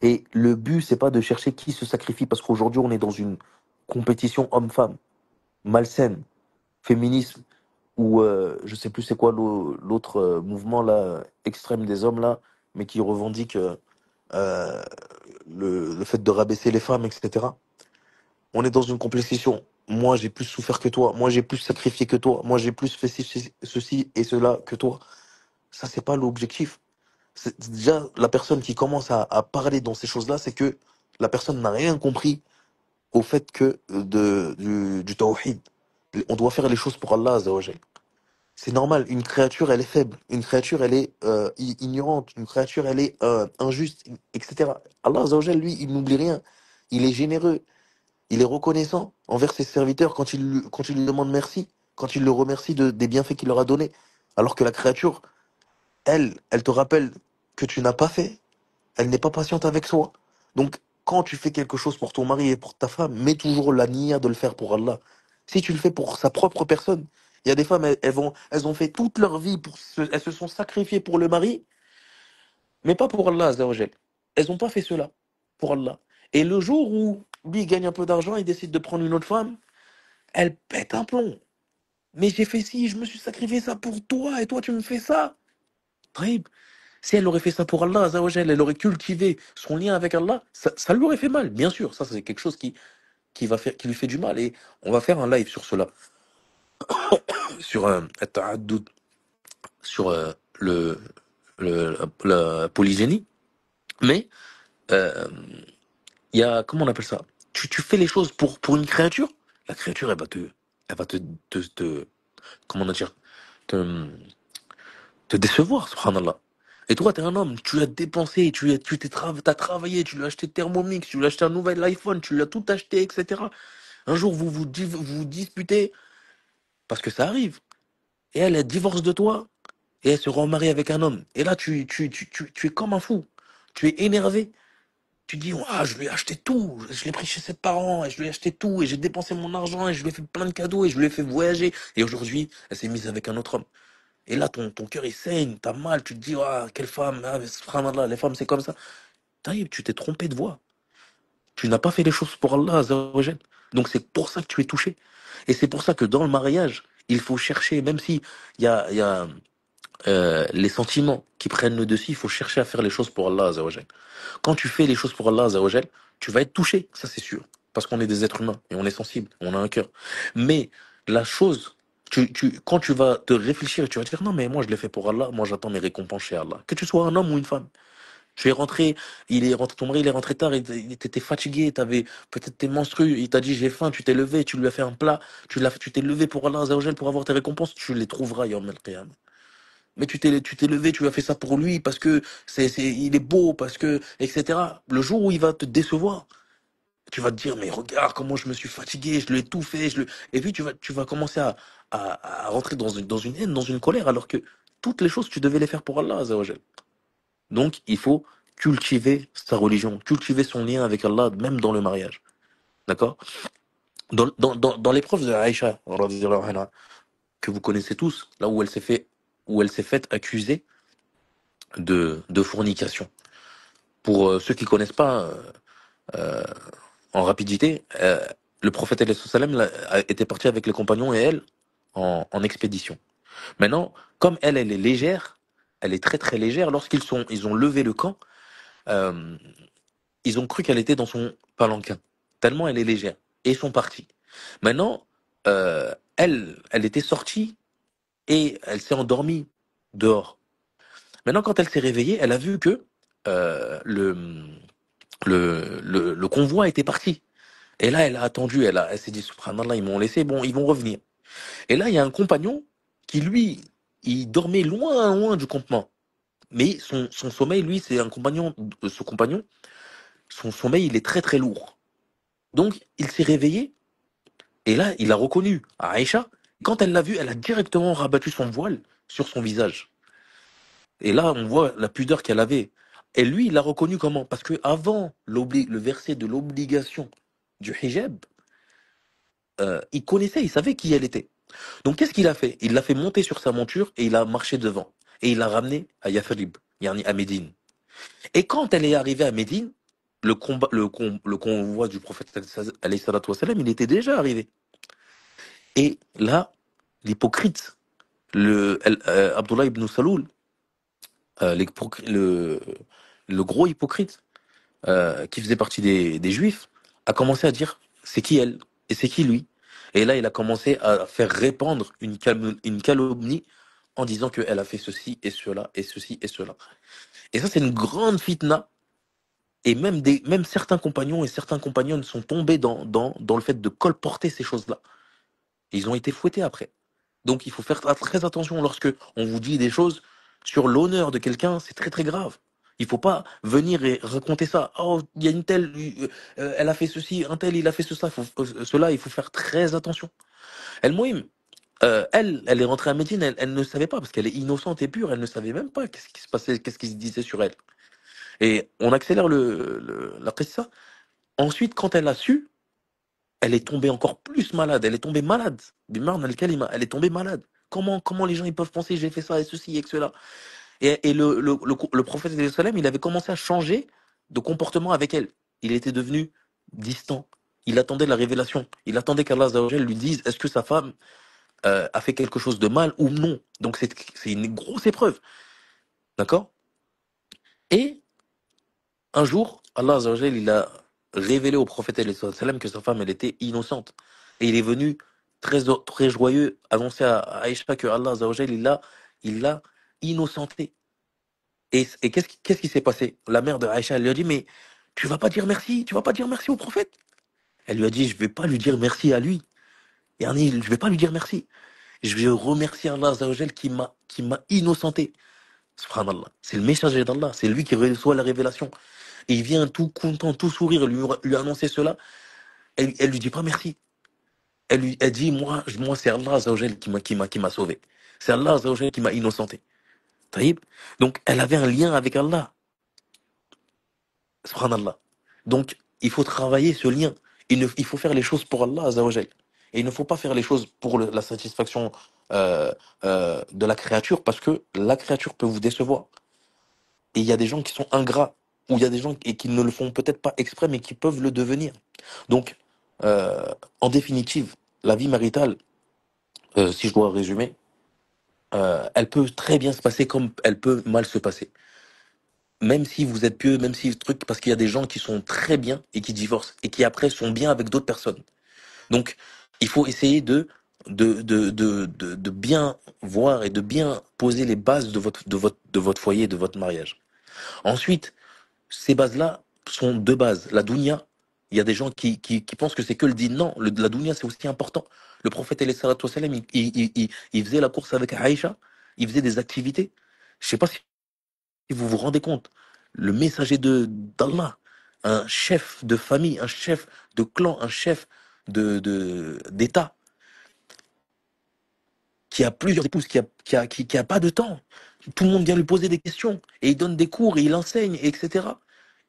Speaker 2: Et le but, c'est pas de chercher qui se sacrifie, parce qu'aujourd'hui, on est dans une compétition homme-femme, malsaine, féminisme, ou je sais plus c'est quoi l'autre mouvement là, extrême des hommes là, mais qui revendique euh, le fait de rabaisser les femmes, etc. On est dans une compétition. Moi, j'ai plus souffert que toi. Moi, j'ai plus sacrifié que toi. Moi, j'ai plus fait ceci et cela que toi. Ça, c'est pas l'objectif. C'est déjà la personne qui commence à parler dans ces choses-là, c'est que la personne n'a rien compris au fait que du tawhid. On doit faire les choses pour Allah Azza wa Jal. C'est normal, une créature elle est faible, une créature elle est ignorante, une créature elle est injuste, etc. Allah Azza wa Jal, lui, il n'oublie rien. Il est généreux, il est reconnaissant envers ses serviteurs quand il lui demande merci, quand il le remercie des bienfaits qu'il leur a donnés. Alors que la créature, elle te rappelle que tu n'as pas fait, elle n'est pas patiente avec soi. Donc, quand tu fais quelque chose pour ton mari et pour ta femme, mets toujours la niya de le faire pour Allah. Si tu le fais pour sa propre personne, il y a des femmes, elles ont fait toute leur vie elles se sont sacrifiées pour le mari, mais pas pour Allah, Azza wa Jal. Elles n'ont pas fait cela pour Allah. Et le jour où lui il gagne un peu d'argent, il décide de prendre une autre femme, elle pète un plomb. Mais j'ai fait ci, je me suis sacrifié ça pour toi, et toi tu me fais ça. Taïb. Si elle aurait fait ça pour Allah, Azza wa Jal, elle aurait cultivé son lien avec Allah, ça lui aurait fait mal, bien sûr. Ça, c'est quelque chose qui lui fait du mal. Et on va faire un live sur cela, sur التعدد, sur la polygynie. Mais euh, il y a, comment on appelle ça? Tu fais les choses pour une créature, la créature, elle va te comment on va dire, te, te décevoir, subhanallah. Et toi, t'es un homme, tu as dépensé, t'as travaillé, tu lui as acheté Thermomix, tu lui as acheté un nouvel iPhone, tu lui as tout acheté, etc. Un jour, vous disputez, parce que ça arrive. Et elle divorce de toi, et elle se remarie avec un homme. Et là, tu es comme un fou. Tu es énervé. Tu dis, ouah, je lui ai acheté tout. Je l'ai pris chez ses parents, et je lui ai acheté tout, et j'ai dépensé mon argent, et je lui ai fait plein de cadeaux, et je lui ai fait voyager. Et aujourd'hui, elle s'est mise avec un autre homme. Et là, ton cœur, il saigne, t'as mal, tu te dis, ah, quelle femme, ah, mais subhanallah, les femmes, c'est comme ça. Taïb, tu t'es trompé de voie. Tu n'as pas fait les choses pour Allah, Azza wa Jal. Donc c'est pour ça que tu es touché. Et c'est pour ça que dans le mariage, il faut chercher, même si il y a les sentiments qui prennent le dessus, il faut chercher à faire les choses pour Allah, Azza wa Jal. Quand tu fais les choses pour Allah, Azza wa Jal, tu vas être touché, ça c'est sûr. Parce qu'on est des êtres humains et on est sensible, on a un cœur. Mais la chose, quand tu vas te réfléchir, tu vas te dire non, mais moi je l'ai fait pour Allah, moi j'attends mes récompenses chez Allah. Que tu sois un homme ou une femme. Tu es rentré, ton mari il est rentré tard, il était fatigué, t'avais peut-être tes menstrues, il t'a dit j'ai faim, tu t'es levé, tu lui as fait un plat, tu t'es levé pour Allah Azza wa Jal pour avoir tes récompenses, tu les trouveras yawm al-qiyamah. Mais tu t'es levé, tu as fait ça pour lui parce que il est beau, parce que, etc. Le jour où il va te décevoir, tu vas te dire, mais regarde comment je me suis fatigué, je lui ai tout fait, et puis tu vas commencer à rentrer dans une haine, dans une colère, alors que toutes les choses, tu devais les faire pour Allah, Azza wa Jal. Donc, il faut cultiver sa religion, cultiver son lien avec Allah, même dans le mariage. D'accord? Dans l'épreuve de Aïcha, radhiyallahu anha, que vous connaissez tous, là où elle s'est faite accuser de fornication. Pour ceux qui connaissent pas, euh, en rapidité, le prophète alayhi salam était parti avec les compagnons et elle en expédition. Maintenant, comme elle est légère, elle est très très légère. Ils ont levé le camp, euh, ils ont cru qu'elle était dans son palanquin, tellement elle est légère. Et ils sont partis. Maintenant, elle était sortie et elle s'est endormie dehors. Maintenant, quand elle s'est réveillée, elle a vu que euh, le, le convoi était parti. Et là, elle a attendu, elle s'est dit, subhanallah, ils m'ont laissé, bon, ils vont revenir. Et là, il y a un compagnon qui, lui, il dormait loin, loin du campement. Mais son sommeil, lui, c'est un compagnon, ce compagnon, son sommeil, il est très très lourd. Donc, il s'est réveillé, et là, il a reconnu Aïcha. Quand elle l'a vu, elle a directement rabattu son voile sur son visage. Et là, on voit la pudeur qu'elle avait. Et lui, il l'a reconnu comment? Parce que avant le verset de l'obligation du hijab, il connaissait, il savait qui elle était. Donc, qu'est-ce qu'il a fait? Il l'a fait monter sur sa monture et il a marché devant. Et il l'a ramené à Yathrib, yani à Médine. Et quand elle est arrivée à Médine, le convoi du prophète, alayhi salatu wassalam, il était déjà arrivé. Et là, l'hypocrite, Abdullah ibn Saloul, le, le gros hypocrite, qui faisait partie des Juifs, a commencé à dire c'est qui elle et c'est qui lui. Et là, il a commencé à faire répandre une calomnie en disant qu'elle a fait ceci et cela et ceci et cela. Et ça, c'est une grande fitna. Et même certains compagnons et certaines compagnonnes sont tombés dans le fait de colporter ces choses-là. Et ils ont été fouettés après. Donc il faut faire très attention lorsque on vous dit des choses sur l'honneur de quelqu'un, c'est très très grave. Il faut pas venir et raconter ça. Oh, il y a une telle, elle a fait ceci, un tel, il a fait cela. Il faut faire très attention. El Mouhim, elle est rentrée à Médine, elle ne savait pas parce qu'elle est innocente et pure. Elle ne savait même pas qu'est-ce qui se passait, qu'est-ce qui se disait sur elle. Et on accélère la qissa. Ensuite, quand elle a su, elle est tombée encore plus malade. Elle est tombée malade. Bimarn al-kalima, elle est tombée malade. Comment les gens ils peuvent penser j'ai fait ça et ceci et que cela. Et le prophète sallallahu alayhi wa sallam, il avait commencé à changer de comportement avec elle. Il était devenu distant. Il attendait la révélation. Il attendait qu'Allah Azza wa Jalla lui dise est-ce que sa femme a fait quelque chose de mal ou non. Donc c'est une grosse épreuve. D'accord. Et un jour, Allah Azza wa Jalla, il a révélé au prophète sallallahu alayhi wa sallam que sa femme elle était innocente. Et il est venu très joyeux annoncer à Aïcha que Allah Azza wa Jalla, il l'a innocentée. Et qu'est-ce qui s'est passé? La mère de Aïcha, elle lui a dit, mais tu vas pas dire merci au prophète? Elle lui a dit, je vais pas lui dire merci à lui. Yani, je vais pas lui dire merci. Je vais remercier Allah Azza wa Jal qui m'a innocenté. Subhanallah. C'est le messager d'Allah. C'est lui qui reçoit la révélation. Et il vient tout content, tout sourire, lui annoncer cela. Elle lui dit pas merci. Elle dit, moi, c'est Allah Azza wa Jal qui m'a sauvé. C'est Allah Azza wa Jal qui m'a innocenté. Taïb. Donc, elle avait un lien avec Allah. Subhanallah. Donc, il faut travailler ce lien. Il faut faire les choses pour Allah Azzawajal. Et il ne faut pas faire les choses pour la satisfaction de la créature, parce que la créature peut vous décevoir. Et il y a des gens qui sont ingrats, ou il y a des gens qui ne le font peut-être pas exprès, mais qui peuvent le devenir. Donc, en définitive, la vie maritale, si je dois résumer, elle peut très bien se passer comme elle peut mal se passer. Même si vous êtes pieux, même si truc, parce qu'il y a des gens qui sont très bien et qui divorcent et qui après sont bien avec d'autres personnes. Donc, il faut essayer de bien voir et de bien poser les bases de votre foyer, de votre mariage. Ensuite, ces bases-là sont deux bases. La dounia, il y a des gens qui pensent que c'est que le din. Non, la dounia, c'est aussi important. Le prophète, alayhi salatu wassalam, il faisait la course avec Aïcha, il faisait des activités. Je sais pas si vous vous rendez compte, le messager d'Allah, un chef de famille, un chef de clan, un chef d'État, qui a plusieurs épouses, qui a pas de temps. Tout le monde vient lui poser des questions, et il donne des cours, et il enseigne, etc.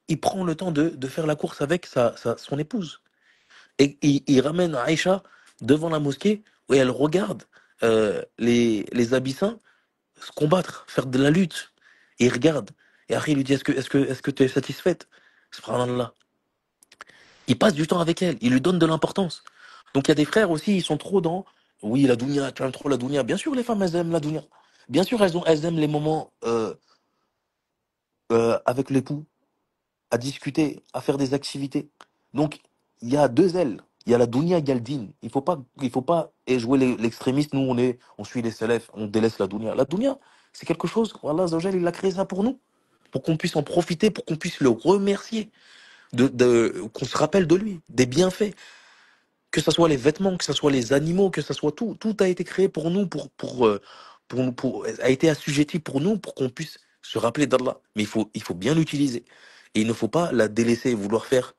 Speaker 2: Il prend le temps de faire la course avec son épouse. Et il ramène Aïcha devant la mosquée, où elle regarde les abyssins se combattre, faire de la lutte. Et il regarde. Et après, il lui dit, est-ce que tu es satisfaite? Subhanallah. Il passe du temps avec elle. Il lui donne de l'importance. Donc, il y a des frères aussi, ils sont trop dans, oui, la dounia, tu aimes trop la dounia. Bien sûr, les femmes, elles aiment la dounia. Bien sûr, elles aiment les moments avec l'époux, à discuter, à faire des activités. Donc, il y a deux ailes. Il y a la dounia, il y a le din. Il faut pas jouer l'extrémiste. Nous, on suit les salafs, on délaisse la dounia. La dounia, c'est quelque chose, Allah Azza wa Jalla, il a créé ça pour nous. Pour qu'on puisse en profiter, pour qu'on puisse le remercier, qu'on se rappelle de lui, des bienfaits. Que ce soit les vêtements, que ce soit les animaux, que ce soit tout. Tout a été créé pour nous, a été assujetti pour nous, pour qu'on puisse se rappeler d'Allah. Mais il faut bien l'utiliser. Et il ne faut pas la délaisser et vouloir faire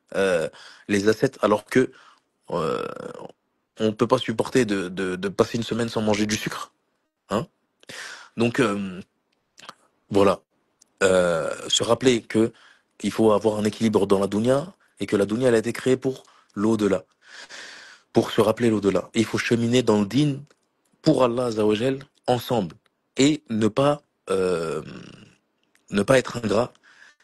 Speaker 2: les assets alors que euh, on ne peut pas supporter de passer une semaine sans manger du sucre. Hein. Donc voilà. Se rappeler que il faut avoir un équilibre dans la dunya et que la dunya elle a été créée pour l'au-delà, pour se rappeler l'au-delà. Et il faut cheminer dans le din pour Allah Azzawajal ensemble et euh, ne pas être ingrat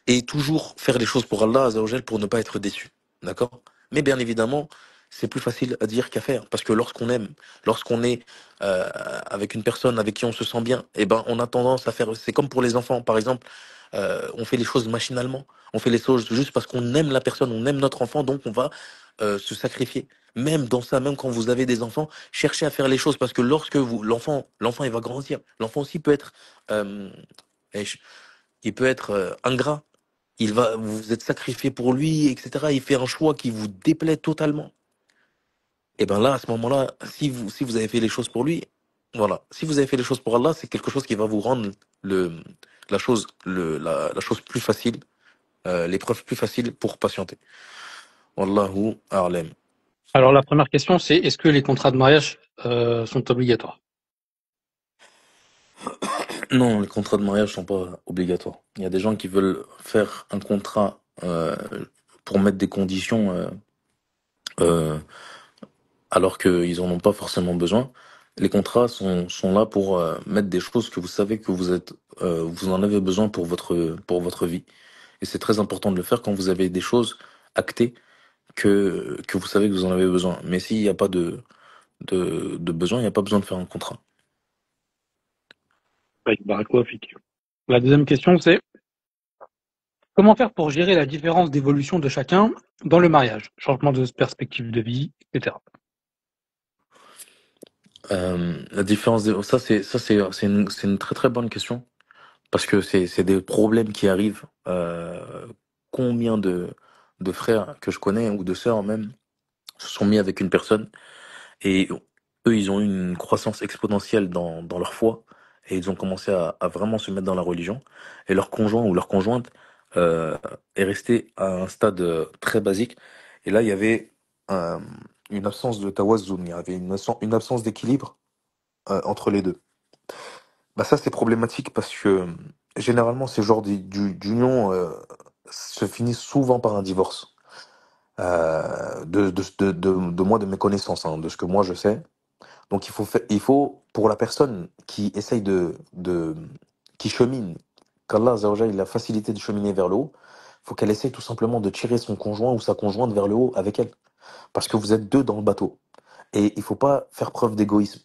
Speaker 2: et toujours faire les choses pour Allah Azzawajal pour ne pas être déçu. D'accord? Mais bien évidemment, c'est plus facile à dire qu'à faire parce que lorsqu'on aime, lorsqu'on est avec une personne avec qui on se sent bien, eh ben on a tendance à faire. C'est comme pour les enfants, par exemple, on fait les choses machinalement, on fait les choses juste parce qu'on aime la personne, on aime notre enfant, donc on va se sacrifier. Même dans ça, même quand vous avez des enfants, cherchez à faire les choses parce que lorsque l'enfant il va grandir. L'enfant aussi peut être, euh, il peut être ingrat. Vous vous êtes sacrifié pour lui, etc. Il fait un choix qui vous déplaît totalement. Et ben là, à ce moment-là, si vous avez fait les choses pour lui, voilà. Si vous avez fait les choses pour Allah, c'est quelque chose qui va vous rendre le, la chose plus facile, l'épreuve plus facile pour patienter. Wallahu a'lam.
Speaker 3: Alors la première question, c'est est-ce que les contrats de mariage sont obligatoires?
Speaker 2: Non, les contrats de mariage sont pas obligatoires. Il y a des gens qui veulent faire un contrat pour mettre des conditions euh, alors qu'ils en ont pas forcément besoin. Les contrats sont là pour mettre des choses que vous savez que vous en avez besoin pour votre vie. Et c'est très important de le faire quand vous avez des choses actées que vous savez que vous en avez besoin. Mais s'il n'y a pas de besoin, il n'y a pas besoin de faire un contrat.
Speaker 3: Oui, barakallahu fik. La deuxième question, c'est comment faire pour gérer la différence d'évolution de chacun dans le mariage? Changement de perspective de vie, etc.
Speaker 2: La différence, c'est une très très bonne question parce que c'est des problèmes qui arrivent. Combien de frères que je connais ou de sœurs même se sont mis avec une personne et eux ils ont eu une croissance exponentielle dans leur foi et ils ont commencé à vraiment se mettre dans la religion et leur conjoint ou leur conjointe euh, est resté à un stade très basique et là il y avait euh, une absence de tawazun, il y avait une absence d'équilibre entre les deux. Bah ça c'est problématique parce que généralement ces genres d'unions se finissent souvent par un divorce. De moi, de mes connaissances, hein, de ce que moi je sais. Donc il faut pour la personne qui essaye qui chemine, qu'Allah Azza wa Jalla, il a facilité de cheminer vers le haut, faut qu'elle essaye tout simplement de tirer son conjoint ou sa conjointe vers le haut avec elle. Parce que vous êtes deux dans le bateau. Et il faut pas faire preuve d'égoïsme.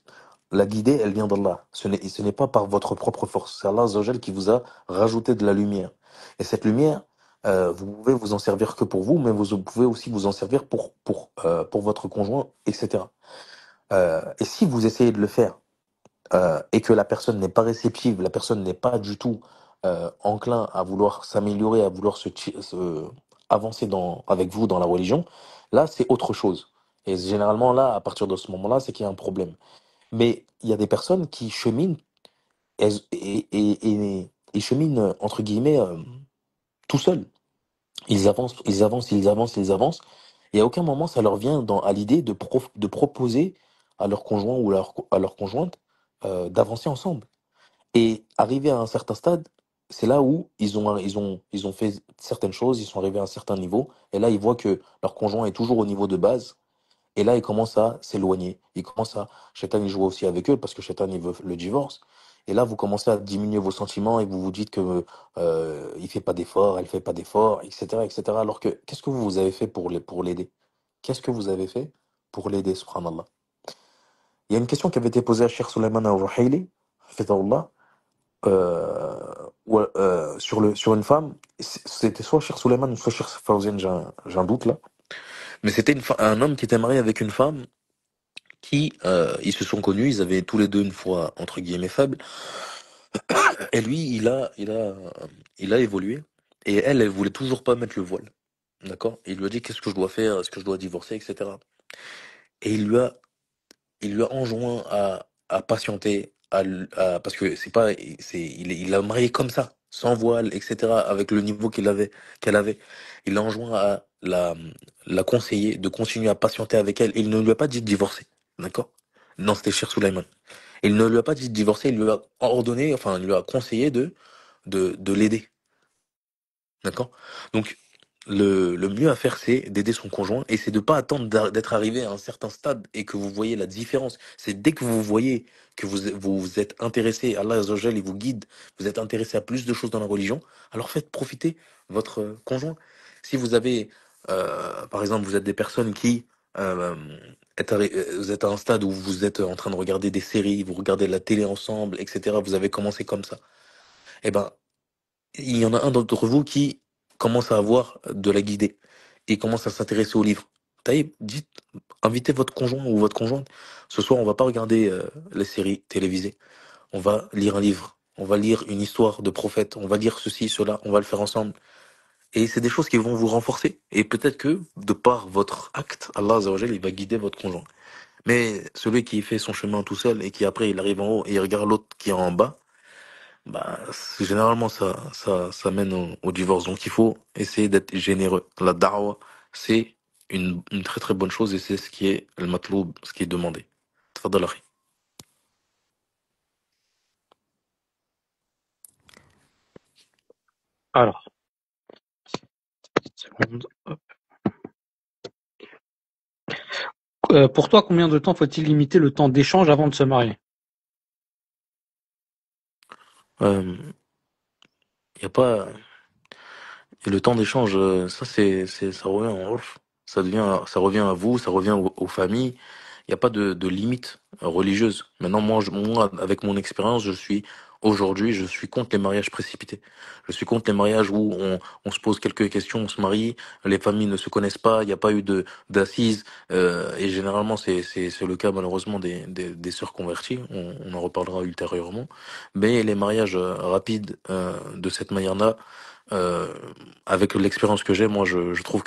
Speaker 2: La guidée, elle vient d'Allah. Ce n'est pas par votre propre force. C'est Allah Azza wa Jalla qui vous a rajouté de la lumière. Et cette lumière, vous pouvez vous en servir que pour vous, mais vous pouvez aussi vous en servir pour votre conjoint, etc. Et si vous essayez de le faire et que la personne n'est pas réceptive, la personne n'est pas du tout enclin à vouloir s'améliorer, à vouloir avancer avec vous dans la religion, là, c'est autre chose. Et généralement, là, à partir de ce moment-là, c'est qu'il y a un problème. Mais il y a des personnes qui cheminent et cheminent, entre guillemets, tout seuls. Ils avancent, ils avancent, ils avancent, ils avancent. Et à aucun moment, ça leur vient à l'idée de proposer à leur conjoint ou à leur conjointe d'avancer ensemble. Et arrivé à un certain stade, c'est là où ils ont fait certaines choses, ils sont arrivés à un certain niveau, et là ils voient que leur conjoint est toujours au niveau de base, et là ils commencent à s'éloigner. Ils commencent à, Shaitan il joue aussi avec eux parce que Shaitan il veut le divorce. Et là vous commencez à diminuer vos sentiments et vous vous dites que il fait pas d'efforts, elle fait pas d'efforts, etc., etc. Alors que qu'est-ce que vous avez fait pour l'aider? Qu'est-ce que vous avez fait pour l'aider, subhanallah? Il y a une question qui avait été posée à Cheikh Suleiman al-Ruhaili, sur une femme, c'était soit Cheikh Suleiman ou soit Cheikh Fawzan, j'ai un doute là. Mais c'était un homme qui était marié avec une femme ils se sont connus, ils avaient tous les deux une foi entre guillemets faible, et lui, il a évolué, et elle voulait toujours pas mettre le voile, d'accord? Il lui a dit qu'est-ce que je dois faire, est-ce que je dois divorcer, etc. Et il lui a enjoint à patienter, parce que c'est pas, il l'a marié comme ça, sans voile, etc., avec le niveau qu'elle avait. Il l'a enjoint à la conseiller de continuer à patienter avec elle. Il ne lui a pas dit de divorcer. D'accord? Non, c'était Cher Souleyman. Il ne lui a pas dit de divorcer, il lui a ordonné, enfin, il lui a conseillé de l'aider. D'accord? Donc, le mieux à faire, c'est d'aider son conjoint et c'est de pas attendre d'être arrivé à un certain stade et que vous voyez la différence. C'est dès que vous voyez que vous êtes intéressé, Allah Azza wa Jal, il vous guide, vous êtes intéressé à plus de choses dans la religion, alors faites profiter votre conjoint. Si vous avez, par exemple, vous êtes des personnes qui vous êtes à un stade où vous êtes en train de regarder des séries, vous regardez la télé ensemble, etc. Vous avez commencé comme ça. Eh ben, il y en a un d'entre vous qui commence à avoir de la guidée et commence à s'intéresser aux livres. Taïb, dites, invitez votre conjoint ou votre conjointe. Ce soir, on va pas regarder les séries télévisées. On va lire un livre. On va lire une histoire de prophète. On va lire ceci, cela. On va le faire ensemble. Et c'est des choses qui vont vous renforcer. Et peut-être que, de par votre acte, Allah Azza wa Jal, il va guider votre conjoint. Mais celui qui fait son chemin tout seul et qui après il arrive en haut et il regarde l'autre qui est en bas, bah, généralement, ça mène au divorce. Donc, il faut essayer d'être généreux. La da'wa, c'est une très très bonne chose et c'est ce qui est le matloub, ce qui est demandé. Tfadal, akhi.
Speaker 3: Alors, seconde. Hop. Pour toi, combien de temps faut-il limiter le temps d'échange avant de se marier?
Speaker 2: Euh, y a pas, et le temps d'échange, ça ça revient en off. Ça revient à vous, ça revient aux familles. Il n'y a pas de limite religieuse. Maintenant, moi, avec mon expérience, aujourd'hui, je suis contre les mariages précipités. Je suis contre les mariages où on se pose quelques questions, on se marie, les familles ne se connaissent pas, il n'y a pas eu d'assises, et généralement, c'est le cas, malheureusement, des sœurs converties. On en reparlera ultérieurement. Mais les mariages rapides, de cette manière-là, euh, avec l'expérience que j'ai, moi, je trouve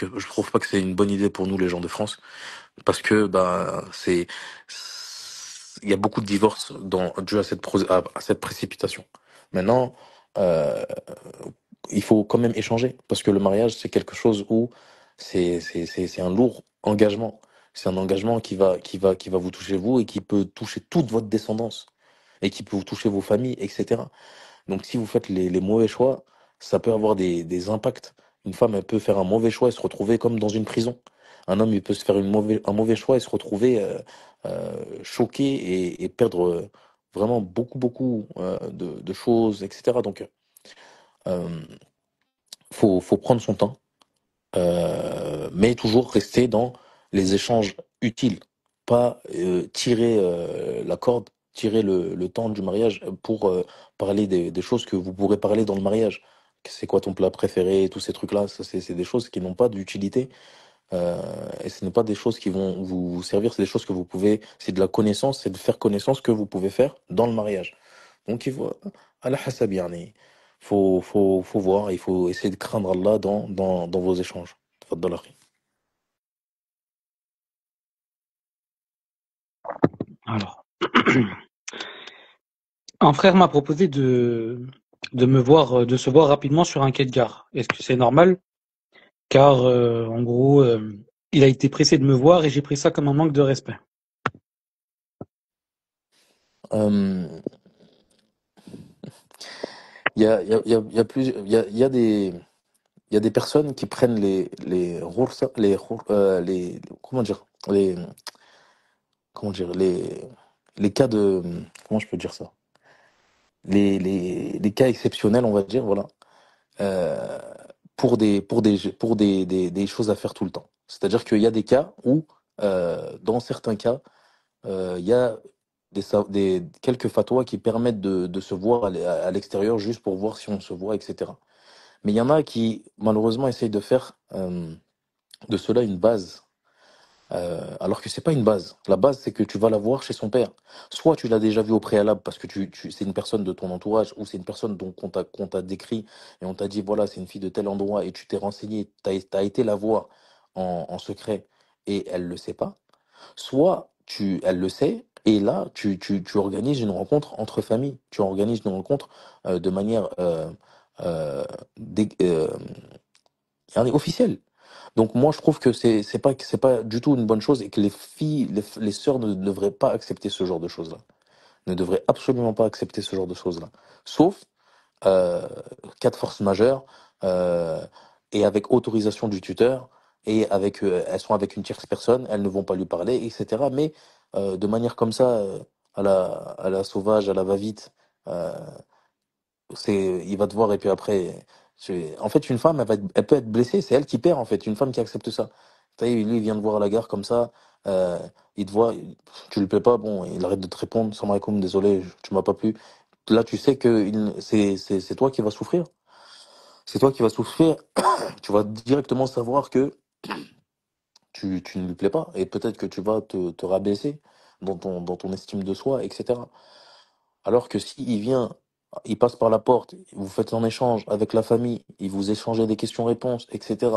Speaker 2: pas que c'est une bonne idée pour nous, les gens de France, parce que bah il y a beaucoup de divorces dû à à cette précipitation. Maintenant, euh, il faut quand même échanger, parce que le mariage, c'est quelque chose où c'est un lourd engagement. C'est un engagement qui va vous toucher vous et qui peut toucher toute votre descendance et qui peut vous toucher vos familles, etc. Donc, si vous faites les mauvais choix, ça peut avoir des impacts. Une femme, elle peut faire un mauvais choix et se retrouver comme dans une prison. Un homme, il peut se faire un mauvais choix et se retrouver choqué et perdre vraiment beaucoup de choses, etc. Donc, euh, faut prendre son temps, mais toujours rester dans les échanges utiles, pas tirer la corde, tirer le temps du mariage pour parler des choses que vous pourrez parler dans le mariage. C'est quoi ton plat préféré, tous ces trucs-là, ça c'est des choses qui n'ont pas d'utilité et ce n'est pas des choses qui vont vous servir, c'est des choses que vous pouvez, c'est de la connaissance, c'est de faire connaissance que vous pouvez faire dans le mariage. Donc il faut, à la hasab yani, faut voir, il faut essayer de craindre Allah dans vos échanges. تفضل أخي.
Speaker 3: Alors, un frère m'a proposé de se voir rapidement sur un quai de gare. Est-ce que c'est normal? Car, en gros, il a été pressé de me voir et j'ai pris ça comme un manque de respect.
Speaker 2: Euh, il y a plus, il y a des personnes qui prennent comment dire, comment dire, les cas de, comment je peux dire ça? Les cas exceptionnels, on va dire, voilà, euh, des choses à faire tout le temps. C'est-à-dire qu'il y a des cas où, dans certains cas, il y a quelques fatwas qui permettent de se voir à l'extérieur juste pour voir si on se voit, etc. Mais il y en a qui, malheureusement, essayent de faire de cela une base. Alors que c'est pas une base. La base, c'est que tu vas la voir chez son père. Soit tu l'as déjà vu au préalable parce que c'est une personne de ton entourage ou c'est une personne dont qu'on t'a décrit et on t'a dit voilà, c'est une fille de tel endroit et tu t'es renseigné, t'as été la voir en secret et elle le sait pas. Soit elle le sait, Et là, tu organises une rencontre entre familles. Tu organises une rencontre de manière euh, dé- euh, officielle. Donc moi, je trouve que c'est pas du tout une bonne chose et que les filles, les sœurs ne devraient pas accepter ce genre de choses-là. Ne devraient absolument pas accepter ce genre de choses-là. Sauf euh, cas de force majeure euh, et avec autorisation du tuteur et avec elles sont avec une tierce personne, elles ne vont pas lui parler, etc. Mais de manière comme ça, à la sauvage, à la va-vite, euh, il va te voir et puis après, en fait, une femme, elle peut être blessée, c'est elle qui perd en fait, une femme qui accepte ça. Tu sais, lui, il vient te voir à la gare comme ça, euh, il te voit, tu lui plais pas, bon, il arrête de te répondre, salam alaikum, désolé, tu m'as pas plu. Là, tu sais que c'est toi qui vas souffrir. C'est toi qui vas souffrir. Tu vas directement savoir que tu ne lui plais pas et peut-être que tu vas te rabaisser dans ton estime de soi, etc. Alors que s'il vient, il passe par la porte, vous faites un échange avec la famille, il vous échangez des questions-réponses, etc.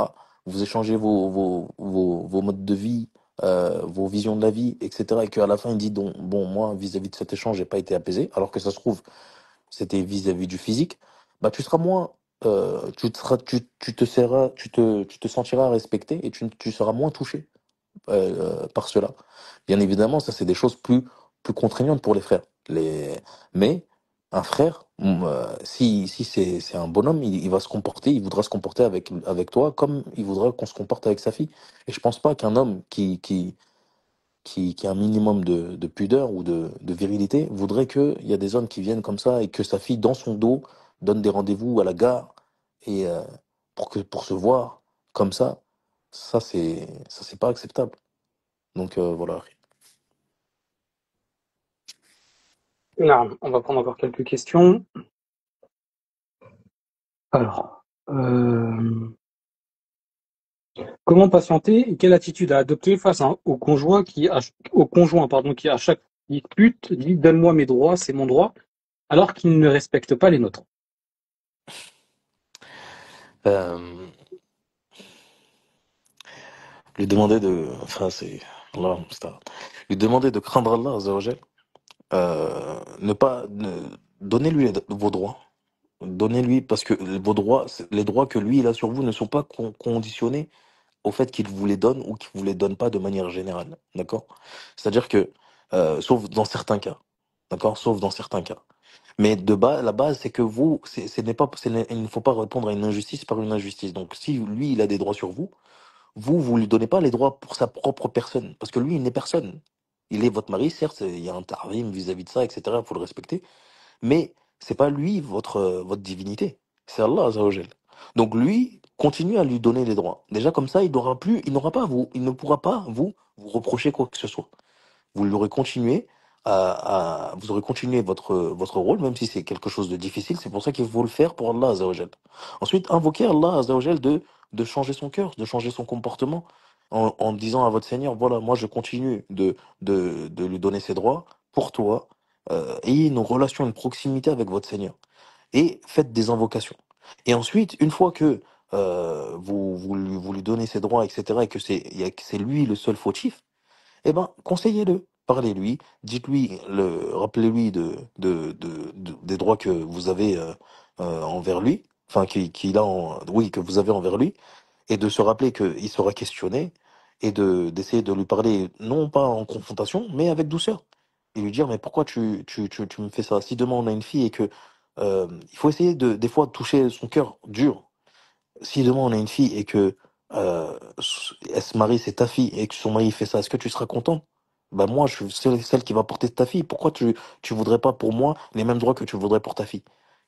Speaker 2: Vous échangez vos modes de vie, vos visions de la vie, etc. Et qu'à la fin, il dit, bon, moi, vis-à-vis de cet échange, j'ai pas été apaisé, alors que ça se trouve, c'était vis-à-vis du physique, bah, tu seras moins, tu te sentiras respecté et tu seras moins touché par cela. Bien évidemment, ça c'est des choses plus contraignantes pour les frères. Mais un frère, si c'est un bonhomme, il va se comporter, il voudra se comporter avec toi comme il voudra qu'on se comporte avec sa fille. Et je pense pas qu'un homme qui a un minimum de pudeur ou de virilité voudrait qu'il y a des hommes qui viennent comme ça et que sa fille, dans son dos, donne des rendez-vous à la gare et pour se voir comme ça c'est pas acceptable. Donc voilà.
Speaker 3: Non, on va prendre encore quelques questions. Alors, comment patienter et quelle attitude à adopter face au conjoint pardon, qui à chaque dispute dit donne-moi mes droits, c'est mon droit, alors qu'il ne respecte pas les nôtres.
Speaker 2: Euh, lui demander de, enfin c'est, Allah, Mousta'an. Lui demander de craindre Allah, Azza wa Jal. Ne pas, donnez-lui vos droits. Donnez-lui, parce que vos droits, les droits que lui il a sur vous ne sont pas conditionnés au fait qu'il vous les donne ou qu'il vous les donne pas de manière générale. D'accord? C'est-à-dire que, sauf dans certains cas. D'accord? Sauf dans certains cas. Mais de base, la base, c'est que vous, ce n'est pas, il ne faut pas répondre à une injustice par une injustice. Donc, si lui, il a des droits sur vous, vous lui donnez pas les droits pour sa propre personne. Parce que lui, il n'est personne. Il est votre mari, certes, il y a un tarim vis-à-vis de ça, etc. Il faut le respecter. Mais c'est pas lui votre divinité. C'est Allah Azzawajal. Donc lui, continuez à lui donner les droits. Déjà comme ça, il n'aura pas il ne pourra pas vous reprocher quoi que ce soit. Vous aurez continué vous aurez continué votre rôle, même si c'est quelque chose de difficile. C'est pour ça qu'il faut le faire pour Allah Azzawajal. Ensuite, invoquez Allah Azzawajal de changer son cœur, de changer son comportement, en disant à votre Seigneur, voilà, moi je continue de lui donner ses droits pour toi. Ayez une relation, une proximité avec votre Seigneur et faites des invocations. Et ensuite, une fois que vous lui donnez ses droits, etc., et que que c'est lui le seul fautif, eh ben, conseillez-le, parlez-lui, dites-lui, rappelez-lui des droits que vous avez envers lui, enfin qu'il a, oui, que vous avez envers lui, et de se rappeler qu'il sera questionné et d'essayer de lui parler non pas en confrontation, mais avec douceur, et lui dire mais pourquoi tu me fais ça? Si demain on a une fille et que il faut essayer des fois de toucher son cœur dur si demain on a une fille et que elle se marie, c'est ta fille, et que son mari fait ça, est-ce que tu seras content? Bah moi, je suis celle qui va porter ta fille. Pourquoi tu voudrais pas pour moi les mêmes droits que tu voudrais pour ta fille?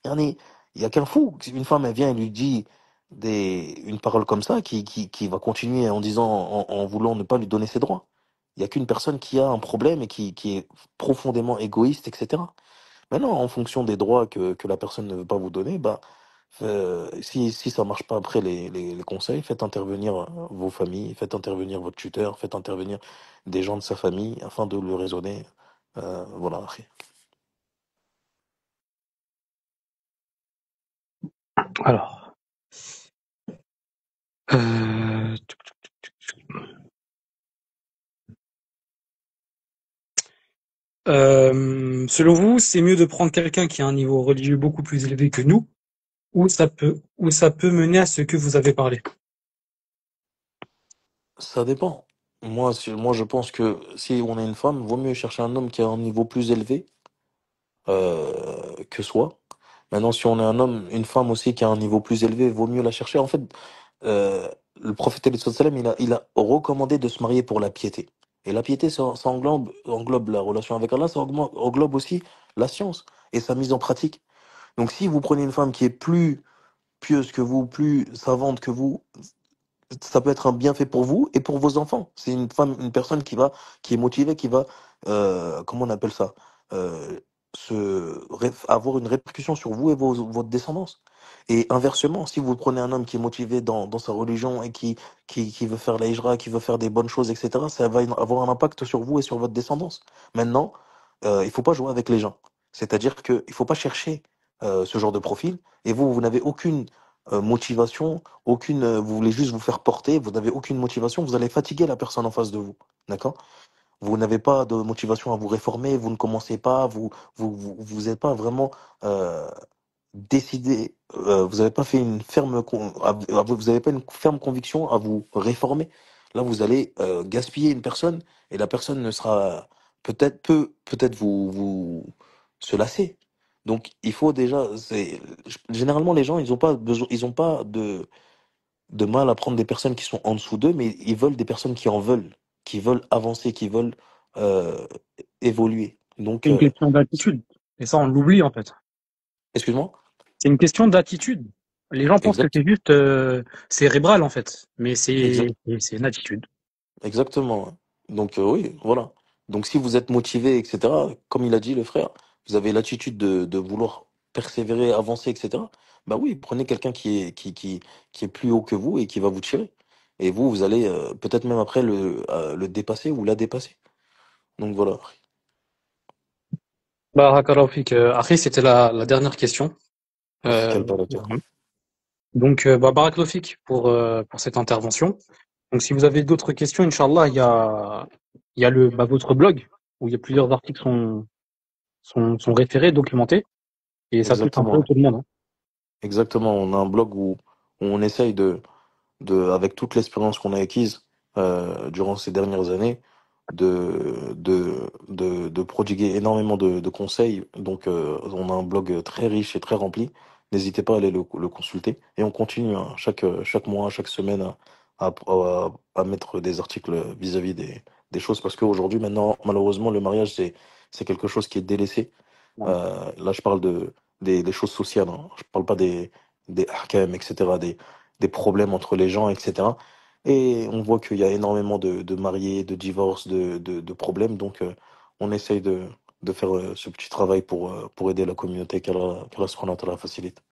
Speaker 2: Il y a qu'un fou. Si une femme elle vient et lui dit une parole comme ça, qui va continuer en disant, en voulant ne pas lui donner ses droits. Il y a qu'une personne qui a un problème et qui est profondément égoïste, etc. Maintenant, en fonction des droits que la personne ne veut pas vous donner, bah, si ça marche pas après les conseils, faites intervenir vos familles, faites intervenir votre tuteur, faites intervenir des gens de sa famille afin de le raisonner. Voilà. Après.
Speaker 3: Alors, euh, Selon vous, c'est mieux de prendre quelqu'un qui a un niveau religieux beaucoup plus élevé que nous, ou ça peut mener à ce que vous avez parlé?
Speaker 2: Ça dépend. Moi, je pense que si on a une femme, vaut mieux chercher un homme qui a un niveau plus élevé que soi. Maintenant, si on est un homme, une femme aussi qui a un niveau plus élevé, vaut mieux la chercher. En fait, euh, le prophète sallam, il a recommandé de se marier pour la piété. Et la piété, ça englobe la relation avec Allah, ça englobe aussi la science et sa mise en pratique. Donc, si vous prenez une femme qui est plus pieuse que vous, plus savante que vous, ça peut être un bienfait pour vous et pour vos enfants. C'est une femme, une personne qui est motivée, qui va, comment on appelle ça, euh, avoir une répercussion sur vous et votre descendance. Et inversement, si vous prenez un homme qui est motivé dans sa religion et qui veut faire la hijra, qui veut faire des bonnes choses, etc., ça va avoir un impact sur vous et sur votre descendance. Maintenant, il faut pas jouer avec les gens. C'est-à-dire qu'il faut pas chercher ce genre de profil et vous n'avez aucune motivation, vous voulez juste vous faire porter, vous n'avez aucune motivation, vous allez fatiguer la personne en face de vous. D'accord? Vous n'avez pas de motivation à vous réformer, vous ne commencez pas, vous êtes pas vraiment euh, décidé, vous n'avez pas fait une vous n'avez pas une ferme conviction à vous réformer. Là, vous allez gaspiller une personne et la personne ne sera peut-être vous se lasser. Donc, il faut déjà, généralement les gens, ils ont pas besoin, ils ont pas de mal à prendre des personnes qui sont en dessous d'eux, mais ils veulent des personnes qui veulent avancer, qui veulent euh, évoluer. Donc,
Speaker 3: C'est une question d'attitude. Et ça, on l'oublie, en fait.
Speaker 2: excuse-moi.
Speaker 3: C'est une question d'attitude. Les gens pensent que
Speaker 2: Exact.
Speaker 3: c'est juste cérébral, en fait. Mais
Speaker 2: Exact.
Speaker 3: c'est une attitude.
Speaker 2: Exactement. Ouais. Donc oui, voilà. Donc si vous êtes motivé, etc., comme il a dit le frère, vous avez l'attitude de vouloir persévérer, avancer, etc., bah oui, prenez quelqu'un qui est plus haut que vous et qui va vous tirer. Et vous allez peut-être même après le dépasser ou la dépasser. Donc voilà.
Speaker 3: Barakallahu fik. Après, c'était la dernière question.
Speaker 2: Quel
Speaker 3: Pour
Speaker 2: barakallah.
Speaker 3: nous. Donc, barakallahu fik pour cette intervention. Donc, si vous avez d'autres questions, Inch'Allah, il y a votre blog, où il y a plusieurs articles sont référés, documentés, et ça touche un peu
Speaker 2: Exactement.
Speaker 3: tout le monde, hein.
Speaker 2: Exactement. On a un blog où on essaye avec toute l'expérience qu'on a acquise durant ces dernières années, de prodiguer énormément de conseils. Donc, on a un blog très riche et très rempli. N'hésitez pas à aller le consulter. Et on continue hein, chaque mois, chaque semaine à mettre des articles vis-à-vis des choses. Parce qu'aujourd'hui, maintenant, malheureusement, le mariage, c'est quelque chose qui est délaissé.
Speaker 3: Ouais.
Speaker 2: Là, je parle des choses sociales. Hein. Je parle pas des ahkam, etc., des problèmes entre les gens, etc. Et on voit qu'il y a énormément de mariés, de divorces, de problèmes. Donc, on essaye de faire ce petit travail pour aider la communauté, qu'Allah subhanahu wa ta'ala facilite.